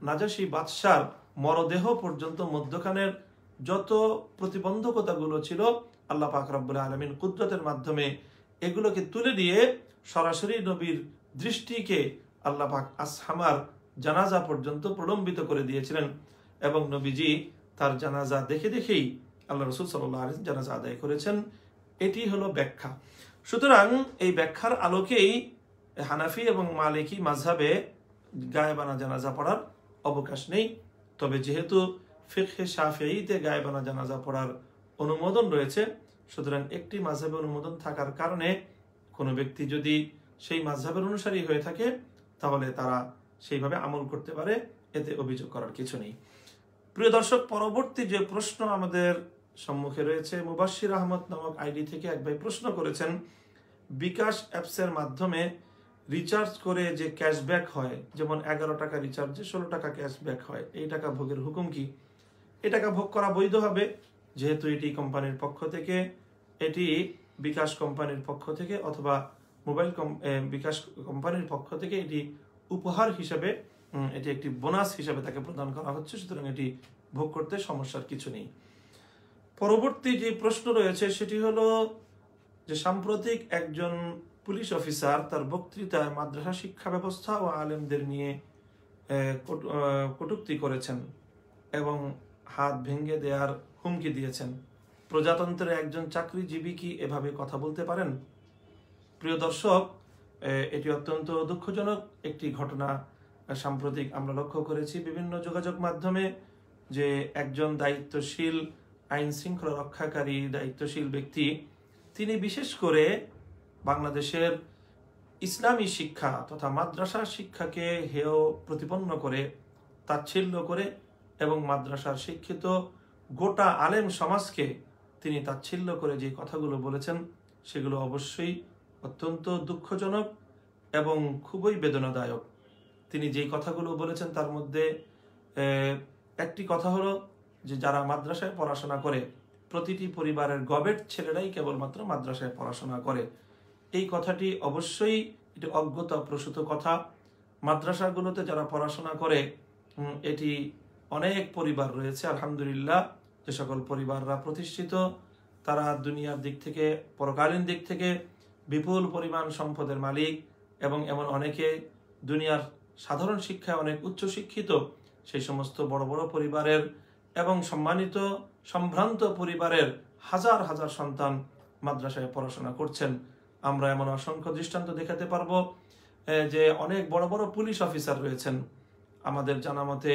S1: নাজাশী বাদশার মরদেহ পর্যন্ত মধ্যখানের যত প্রতিবন্ধকতাগুলো ছিল আল্লাহ পাক রব্বুল আলামিন কুদরতের মাধ্যমে এগুলোকে তুলে দিয়ে সরাসরি নবীর দৃষ্টিকে আল্লাহ পাক আসহামার জানাজা পর্যন্ত প্রলম্বিত করে দিয়েছিলেন এবং নবীজি তার জানাজা দেখে দেখেই আল্লাহ রাসূল সাল্লাল্লাহু আলাইহি ওয়াসাল্লাম জানাজা আদায় করেছেন। এটি হলো ব্যাখ্যা। সুতরাং এই ব্যাখ্যার আলোকেই হানাফি এবং মালিকি মাযহাবে গায়েবানা জানাজা পড়ার অবকাশ নেই। তবে যেহেতু ফিকহে শাফিঈতে গায়েবানা জানাজা পড়ার অনুমোদন রয়েছে, সুতরাং একটি মাযহাবে অনুমোদন থাকার কারণে কোনো ব্যক্তি যদি সেই মাযহাবের অনুসারী হয়ে থাকে তাহলে তারা সেইভাবে আমল করতে পারে, এতে অভিযোগ করার কিছু নেই। প্রিয় দর্শক, পরবর্তী যে প্রশ্ন আমাদের সম্মুখে রয়েছে, মুবাশশির আহমদ নামক আইডি থেকে এক ভাই প্রশ্ন করেছেন, বিকাশ অ্যাপসের মাধ্যমে রিচার্জ করে যে ক্যাশব্যাক হয়, যেমন 11 টাকা রিচার্জে 16 টাকা ক্যাশব্যাক হয়, এই টাকা ভোগের হুকুম কি? এই টাকা ভোগ করা বৈধ হবে, যেহেতু এটি কোম্পানির পক্ষ থেকে, এটি বিকাশ কোম্পানির পক্ষ থেকে অথবা বিকাশ কোম্পানির পক্ষ থেকে এটি উপহার হিসেবে, এটি একটি বোনাস হিসেবে তাকে প্রদান করা হচ্ছে, সুতরাং এটি ভোগ করতে সমস্যার কিছু নেই। পরবর্তী যে প্রশ্ন রয়েছে সেটি হলো যে সাম্প্রতিক একজন পুলিশ অফিসার তার বক্তৃতায় মাদ্রাসা শিক্ষা ব্যবস্থা ও আলেমদের নিয়ে কটূক্তি করেছেন এবং হাত ভেঙে দেওয়ার হুমকি দিয়েছেন। প্রজাতন্ত্রের একজন চাকরিজীবী কি এভাবে কথা বলতে পারেন? প্রিয় দর্শক, এটি অত্যন্ত দুঃখজনক একটি ঘটনা সাম্প্রতিক আমরা লক্ষ্য করেছি বিভিন্ন যোগাযোগ মাধ্যমে, যে একজন দায়িত্বশীল আইন শৃঙ্খলা রক্ষাকারী দায়িত্বশীল ব্যক্তি, তিনি বিশেষ করে বাংলাদেশের ইসলামী শিক্ষা তথা মাদ্রাসা শিক্ষাকে হেয় প্রতিপন্ন করে, তাচ্ছিল্য করে এবং মাদ্রাসার শিক্ষিত গোটা আলেম সমাজকে তিনি তাচ্ছিল্য করে যে কথাগুলো বলেছেন সেগুলো অবশ্যই অত্যন্ত দুঃখজনক এবং খুবই বেদনাদায়ক। তিনি যেই কথাগুলো বলেছেন তার মধ্যে একটি কথা হলো যে যারা মাদ্রাসায় পড়াশোনা করে, প্রতিটি পরিবারের গবেট ছেলেরাই কেবলমাত্র মাদ্রাসায় পড়াশোনা করে। এই কথাটি অবশ্যই এটি অজ্ঞতা প্রসূত কথা। মাদ্রাসাগুলোতে যারা পড়াশোনা করে এটি অনেক পরিবার রয়েছে আলহামদুলিল্লাহ, যে সকল পরিবাররা প্রতিষ্ঠিত, তারা দুনিয়ার দিক থেকে পরকালীন দিক থেকে বিপুল পরিমাণ সম্পদের মালিক, এবং এমন অনেকে দুনিয়ার সাধারণ শিক্ষায় অনেক উচ্চ শিক্ষিত, সেই সমস্ত বড় বড় পরিবারের এবং সম্মানিত সম্ভ্রান্ত পরিবারের হাজার হাজার সন্তান মাদ্রাসায় পড়াশোনা করছেন। আমরা এমন অসংখ্য দৃষ্টান্ত দেখাতে পারবো যে অনেক বড় বড় পুলিশ অফিসার রয়েছেন। আমাদের জানা মতে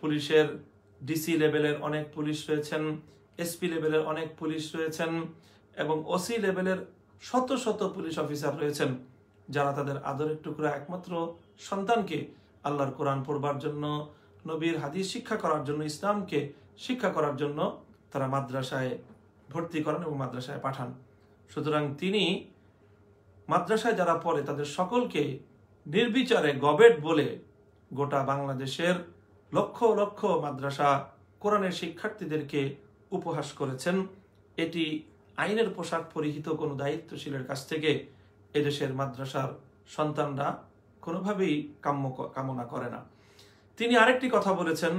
S1: পুলিশের ডিসি লেভেলের অনেক পুলিশ রয়েছেন, এসপি লেভেলের অনেক পুলিশ রয়েছেন এবং ওসি লেভেলের শত শত পুলিশ অফিসার রয়েছেন, যারা তাদের আদরের টুকরা একমাত্র সন্তানকে আল্লাহর কোরআন পড়বার জন্য, নবীর হাদিস শিক্ষা করার জন্য, ইসলামকে শিক্ষা করার জন্য তারা মাদ্রাসায় ভর্তি করেন এবং মাদ্রাসায় পাঠান। সুতরাং তিনি মাদ্রাসায় যারা পড়ে তাদের সকলকে নির্বিচারে গবেট বলে গোটা বাংলাদেশের লক্ষ লক্ষ মাদ্রাসা কোরআনের শিক্ষার্থীদেরকে উপহাস করেছেন। এটি আইনের পোশাক পরিহিত কোনো দায়িত্বশীলের কাছ থেকে এদেশের মাদ্রাসার সন্তানরা কোনোভাবেই কামনা করে না। তিনি আরেকটি কথা বলেছেন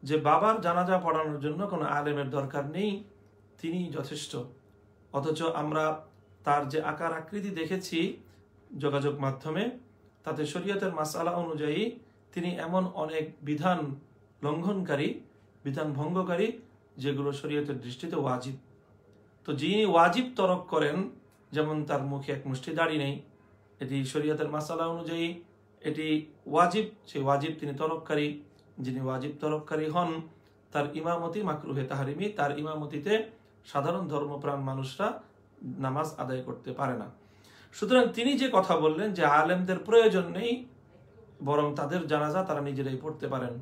S1: যে বাবার জানাজা পড়ানোর জন্য কোনো আলেমের দরকার নেই, তিনি যথেষ্ট। অথচ আমরা তার যে আকার আকৃতি দেখেছি যোগাযোগ মাধ্যমে, তাতে শরীয়তের মাসআলা অনুযায়ী তিনি এমন অনেক বিধান লঙ্ঘনকারী, বিধান ভঙ্গকারী যেগুলো শরীয়তের দৃষ্টিতে ওয়াজিব। তো যিনি ওয়াজিব তরক করেন, যেমন তার মুখে এক মুষ্টি দাড়ি নেই, এটি শরীয়তের মাসআলা অনুযায়ী এটি ওয়াজিব, সেই ওয়াজিব তিনি তরককারী। যিনি ওয়াজিব তরককারী হন তার ইমামতি মাকরুহে তাহরিমি, তার ইমামতিতে সাধারণ ধর্মপ্রাণ মানুষরা নামাজ আদায় করতে পারে না। সুতরাং তিনি যে কথা বললেন যে আলেমদের প্রয়োজন নেই, বরং তাদের জানাজা তারা নিজেরাই পড়তে পারেন,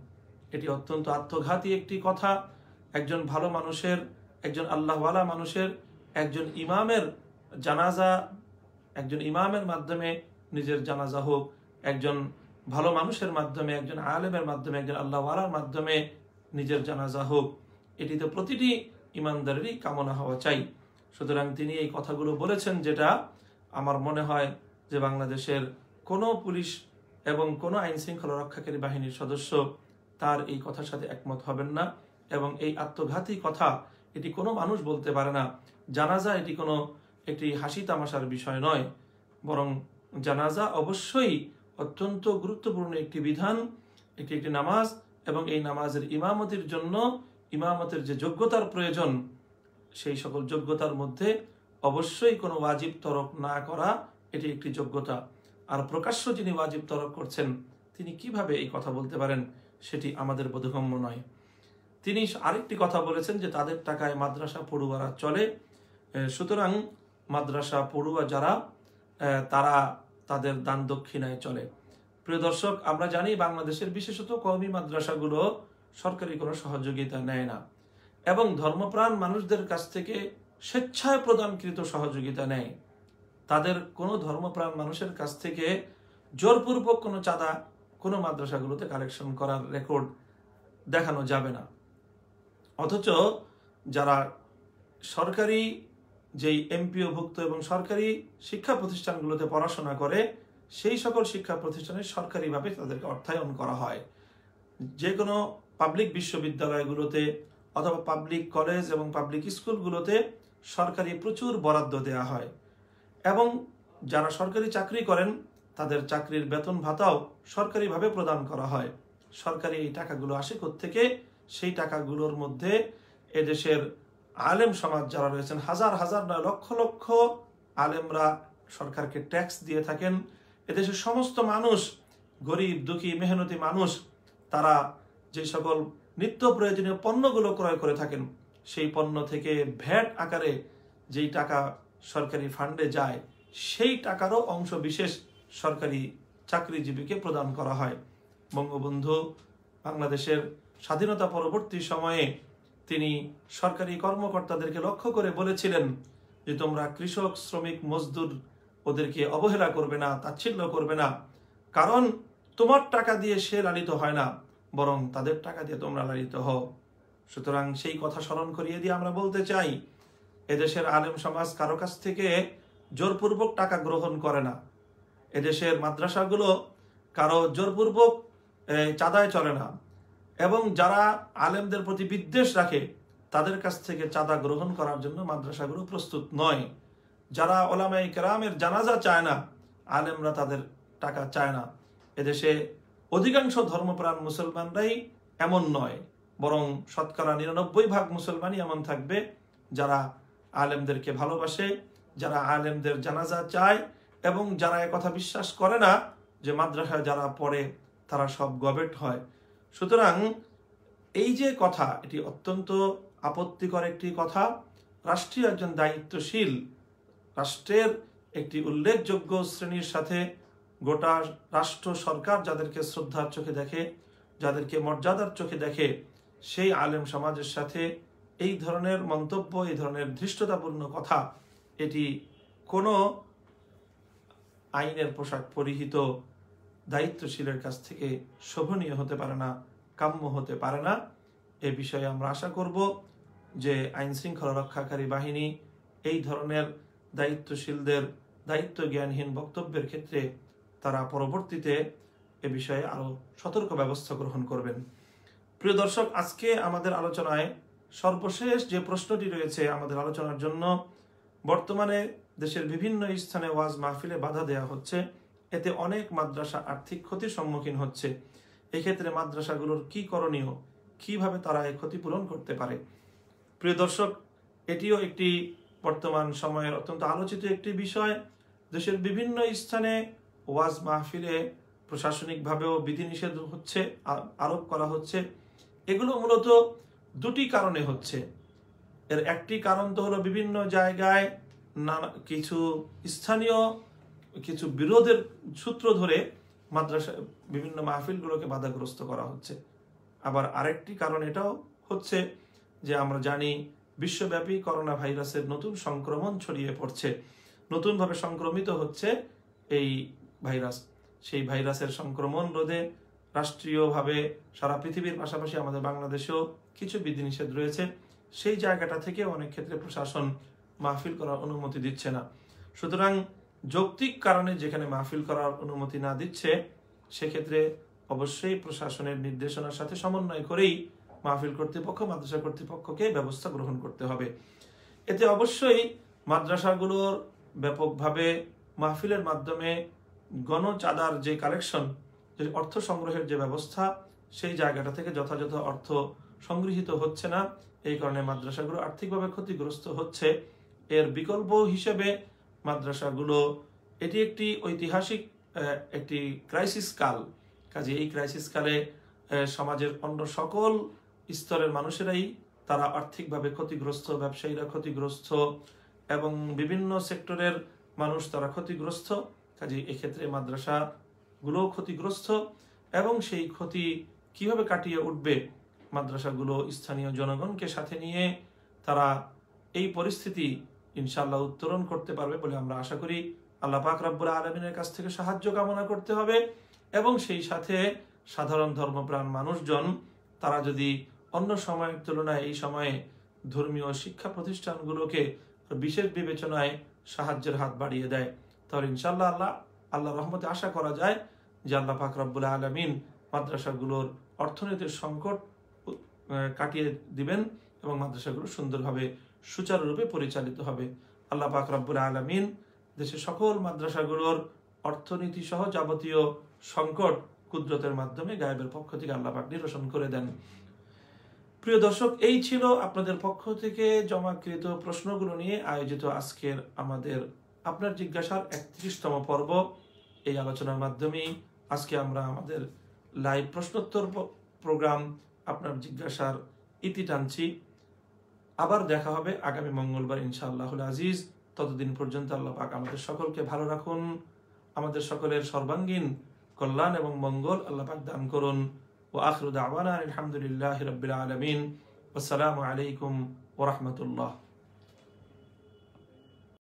S1: এটি অত্যন্ত আত্মঘাতী একটি কথা। একজন ভালো মানুষের, একজন আল্লাহওয়ালা মানুষের, একজন ইমামের জানাজা, একজন ইমামের মাধ্যমে নিজের জানাজা হোক, একজন ভালো মানুষের মাধ্যমে, একজন আলেমের মাধ্যমে, একজন আল্লাহওয়ালার মাধ্যমে নিজের জানাজা হোক, এটি তো প্রতিটি ইমানদারেরই কামনা হওয়া চাই। সুতরাং তিনি এই কথাগুলো বলেছেন, যেটা আমার মনে হয় যে বাংলাদেশের কোনো পুলিশ এবং কোনো আইন শৃঙ্খলা রক্ষাকারী বাহিনীর সদস্য তার এই কথার সাথে একমত হবেন না। এবং এই আত্মঘাতী কথা এটি কোনো মানুষ বলতে পারে না। জানাজা এটি কোনো একটি হাসি তামাশার বিষয় নয়, বরং জানাজা অবশ্যই অত্যন্ত গুরুত্বপূর্ণ একটি বিধান, একটি নামাজ, এবং এই নামাজের ইমামতির জন্য ইমামতের যে যোগ্যতার প্রয়োজন, সেই সকল যোগ্যতার মধ্যে অবশ্যই কোনো ওয়াজিব তরক না করা এটি একটি যোগ্যতা। আর প্রকাশ্য যিনি ওয়াজিব তরক করছেন তিনি কিভাবে এই কথা বলতে পারেন সেটি আমাদের বোধগম্য নয়। তিনি আরেকটি কথা বলেছেন যে তাদের টাকায় মাদ্রাসা পড়ুয়ারা চলে, সুতরাং মাদ্রাসা পড়ুয়া যারা তারা তাদের দান দক্ষিণায় চলে। প্রিয় দর্শক, আমরা জানি বাংলাদেশের বিশেষত কওমি মাদ্রাসাগুলো সরকারি কোনো সহযোগিতা নেয় না এবং ধর্মপ্রাণ মানুষদের কাছ থেকে স্বেচ্ছায় প্রদানকৃত সহযোগিতা নেয়। তাদের কোনো ধর্মপ্রাণ মানুষের কাছ থেকে জোরপূর্বক কোনো চাঁদা কোনো মাদ্রাসাগুলোতে কালেকশন করার রেকর্ড দেখানো যাবে না। অথচ যারা সরকারি যেই এমপিওভুক্ত এবং সরকারি শিক্ষা প্রতিষ্ঠানগুলোতে পড়াশোনা করে, সেই সকল শিক্ষা প্রতিষ্ঠানে সরকারিভাবে তাদেরকে অর্থায়ন করা হয়। যে কোনো পাবলিক বিশ্ববিদ্যালয়গুলোতে অথবা পাবলিক কলেজ এবং পাবলিক স্কুলগুলোতে সরকারি প্রচুর বরাদ্দ দেওয়া হয় এবং যারা সরকারি চাকরি করেন তাদের চাকরির বেতন ভাতাও সরকারিভাবে প্রদান করা হয়। সরকারি এই টাকাগুলো আসে কোত্থেকে? সেই টাকাগুলোর মধ্যে এদেশের আলেম সমাজ যারা রয়েছেন, হাজার হাজার নয় লক্ষ লক্ষ আলেমরা সরকারকে ট্যাক্স দিয়ে থাকেন। এদেশের সমস্ত মানুষ, গরিব দুঃখী মেহনতি মানুষ, তারা যে সকল নিত্য প্রয়োজনীয় পণ্যগুলো ক্রয় করে থাকেন, সেই পণ্য থেকে ভ্যাট আকারে যেই টাকা সরকারি ফান্ডে যায়, সেই টাকারও অংশ বিশেষ সরকারি চাকরিজীবীকে প্রদান করা হয়। বঙ্গবন্ধু বাংলাদেশের স্বাধীনতা পরবর্তী সময়ে তিনি সরকারি কর্মকর্তাদেরকে লক্ষ্য করে বলেছিলেন যে তোমরা কৃষক, শ্রমিক, মজদুর ওদেরকে অবহেলা করবে না, তাচ্ছিল্য করবে না, কারণ তোমার টাকা দিয়ে সে লালিত হয় না, বরং তাদের টাকা দিয়ে তোমরা লালিত হও। সুতরাং সেই কথা স্মরণ করিয়ে দিয়ে আমরা বলতে চাই, এদেশের আলেম সমাজ কারো কাছ থেকে জোরপূর্বক টাকা গ্রহণ করে না। এদেশের মাদ্রাসাগুলো কারো জোরপূর্বক চাঁদায় চলে না, এবং যারা আলেমদের প্রতি বিদ্বেষ রাখে তাদের কাছ থেকে চাঁদা গ্রহণ করার জন্য মাদ্রাসাগুলো প্রস্তুত নয়। যারা ওলামায়ে কেরামের জানাজা চায় না, আলেমরা তাদের টাকা চায় না। এদেশে অধিকাংশ ধর্মপ্রাণ মুসলমানরাই এমন নয়, বরং শতকরা 99% মুসলমানই এমন থাকবে যারা আলেমদেরকে ভালোবাসে, যারা আলেমদের জানাজা চায়, এবং যারা একথা বিশ্বাস করে না যে মাদ্রাসায় যারা পড়ে তারা সব গবেট হয়। সুতরাং এই যে কথা, এটি অত্যন্ত আপত্তিকর একটি কথা। রাষ্ট্রীয় একজন দায়িত্বশীল, রাষ্ট্রের একটি উল্লেখযোগ্য শ্রেণীর সাথে গোটা রাষ্ট্র সরকার যাদেরকে শ্রদ্ধার চোখে দেখে, যাদেরকে মর্যাদার চোখে দেখে, সেই আলেম সমাজের সাথে এই ধরনের মন্তব্য, এই ধরনের ধৃষ্টতাপূর্ণ কথা, এটি কোনো আইনের পোশাক পরিহিত দায়িত্বশীলের কাছ থেকে শোভনীয় হতে পারে না, কাম্য হতে পারে না। এ বিষয়ে আমরা আশা করব যে আইন শৃঙ্খলা রক্ষাকারী বাহিনী এই ধরনের দায়িত্বশীলদের দায়িত্ব জ্ঞানহীন বক্তব্যের ক্ষেত্রে তারা পরবর্তীতে এ বিষয়ে আরো সতর্ক ব্যবস্থা গ্রহণ করবেন। প্রিয় দর্শক, আজকে আমাদের আলোচনায় সর্বশেষ যে প্রশ্নটি রয়েছে আমাদের আলোচনার জন্য, বর্তমানে দেশের বিভিন্ন স্থানে ওয়াজ মাহফিলে বাধা দেওয়া হচ্ছে, এতে অনেক মাদ্রাসা আর্থিক ক্ষতির সম্মুখীন হচ্ছে। এক্ষেত্রে মাদ্রাসাগুলোর কি করণীয়, কিভাবে তারা এই ক্ষতিপূরণ করতে পারে? প্রিয় দর্শক, এটিও একটি বর্তমান সময়ের অত্যন্ত আলোচিত একটি বিষয়। দেশের বিভিন্ন স্থানে ওয়াজ মাহফিলে প্রশাসনিকভাবেও বিধিনিষেধ হচ্ছে, আরোপ করা হচ্ছে। এগুলো মূলত দুটি কারণে হচ্ছে। এর একটি কারণ তো হলো বিভিন্ন জায়গায় কিছু স্থানীয় কিছু বিরোধের সূত্র ধরে মাদ্রাসা বিভিন্ন মাহফিলগুলোকে বাধাগ্রস্ত করা হচ্ছে। আবার আরেকটি কারণ এটাও হচ্ছে যে আমরা জানি বিশ্বব্যাপী করোনা ভাইরাসের নতুন সংক্রমণ ছড়িয়ে পড়ছে, নতুনভাবে সংক্রমিত হচ্ছে এই ভাইরাস। সেই ভাইরাসের সংক্রমণ রোধে রাষ্ট্রীয়ভাবে সারা পৃথিবীর পাশাপাশি আমাদের বাংলাদেশেও কিছু বিধিনিষেধ রয়েছে। সেই জায়গাটা থেকে অনেক ক্ষেত্রে প্রশাসন মাহফিল করার অনুমতি দিচ্ছে না। সুতরাং যৌক্তিক কারণে যেখানে মাহফিল করার অনুমতি না দিচ্ছে, সেক্ষেত্রে অবশ্যই প্রশাসনের নির্দেশনার সাথে সমন্বয় করেই মাহফিল কর্তৃপক্ষ, মাদ্রাসা কর্তৃপক্ষকে ব্যবস্থা গ্রহণ করতে হবে। এতে অবশ্যই মাদ্রাসাগুলোর ব্যাপকভাবে মাহফিলের মাধ্যমে গণচাঁদার যে কালেকশন, যে অর্থ সংগ্রহের যে ব্যবস্থা, সেই জায়গাটা থেকে যথাযথ অর্থ সংগৃহীত হচ্ছে না। এই কারণে মাদ্রাসাগুলো আর্থিকভাবে ক্ষতিগ্রস্ত হচ্ছে। এর বিকল্প হিসেবে মাদ্রাসাগুলো, এটি একটি ঐতিহাসিক একটি ক্রাইসিস কাল, কাজে এই ক্রাইসিস কালে সমাজের অন্য সকল স্তরের মানুষেরাই তারা আর্থিকভাবে ক্ষতিগ্রস্ত, ব্যবসায়ীরা ক্ষতিগ্রস্ত, এবং বিভিন্ন সেক্টরের মানুষ তারা ক্ষতিগ্রস্ত। কাজে এক্ষেত্রে মাদ্রাসাগুলো ক্ষতিগ্রস্ত, এবং সেই ক্ষতি কিভাবে কাটিয়ে উঠবে, মাদ্রাসাগুলো স্থানীয় জনগণকে সাথে নিয়ে তারা এই পরিস্থিতি ইনশাআল্লাহ উত্তরণ করতে পারবে বলে আমরা আশা করি। আল্লাহ পাক রব্বুল আলামিনের কাছ থেকে সাহায্য কামনা করতে হবে, এবং সেই সাথে সাধারণ ধর্মপ্রাণ মানুষজন তারা যদি অন্য সময়ের তুলনায় এই সময়ে ধর্মীয় শিক্ষা প্রতিষ্ঠানগুলোকে বিশেষ বিবেচনায় সাহায্যের হাত বাড়িয়ে দেয়, তাহলে ইনশাআল্লাহ আল্লাহ রহমতে আশা করা যায় যে আল্লাহ পাক রব্বুল আলামিন মাদ্রাসাগুলোর অর্থনৈতিক সংকট কাটিয়ে দিবেন এবং মাদ্রাসাগুলো সুন্দরভাবে সুচারুরূপে পরিচালিত হবে। আল্লাহ পাক রব্বুল আলামিন দেশের সকল মাদ্রাসাগুলোর অর্থনীতি সহ যাবতীয় সংকট কুদরতের মাধ্যমে গায়েবের পক্ষ থেকে আল্লাহ পাক নিরসন করে দেন। প্রিয় দর্শক, এই ছিল আপনাদের পক্ষ থেকে জমাকৃত প্রশ্নগুলো নিয়ে আয়োজিত আজকের আমাদের আপনার জিজ্ঞাসার 31তম পর্ব। এই আলোচনার মাধ্যমে আজকে আমরা আমাদের লাইভ প্রশ্নোত্তর প্রোগ্রাম আপনার জিজ্ঞাসার ইতি টানছি। আবার দেখা হবে আগামী মঙ্গলবার ইনশাআল্লাহুল আজিজ। ততদিন পর্যন্ত আল্লাহ পাক আমাদের সকলকে ভালো রাখুন, আমাদের সকলের সর্বাঙ্গীন কল্যাণ এবং মঙ্গল আল্লাহ পাক দান করুন। ওয়া আখিরু দাওয়ানা আলহামদুলিল্লাহি রাব্বিল আলামিন। আসসালামু আলাইকুম ওয়া রাহমাতুল্লাহ।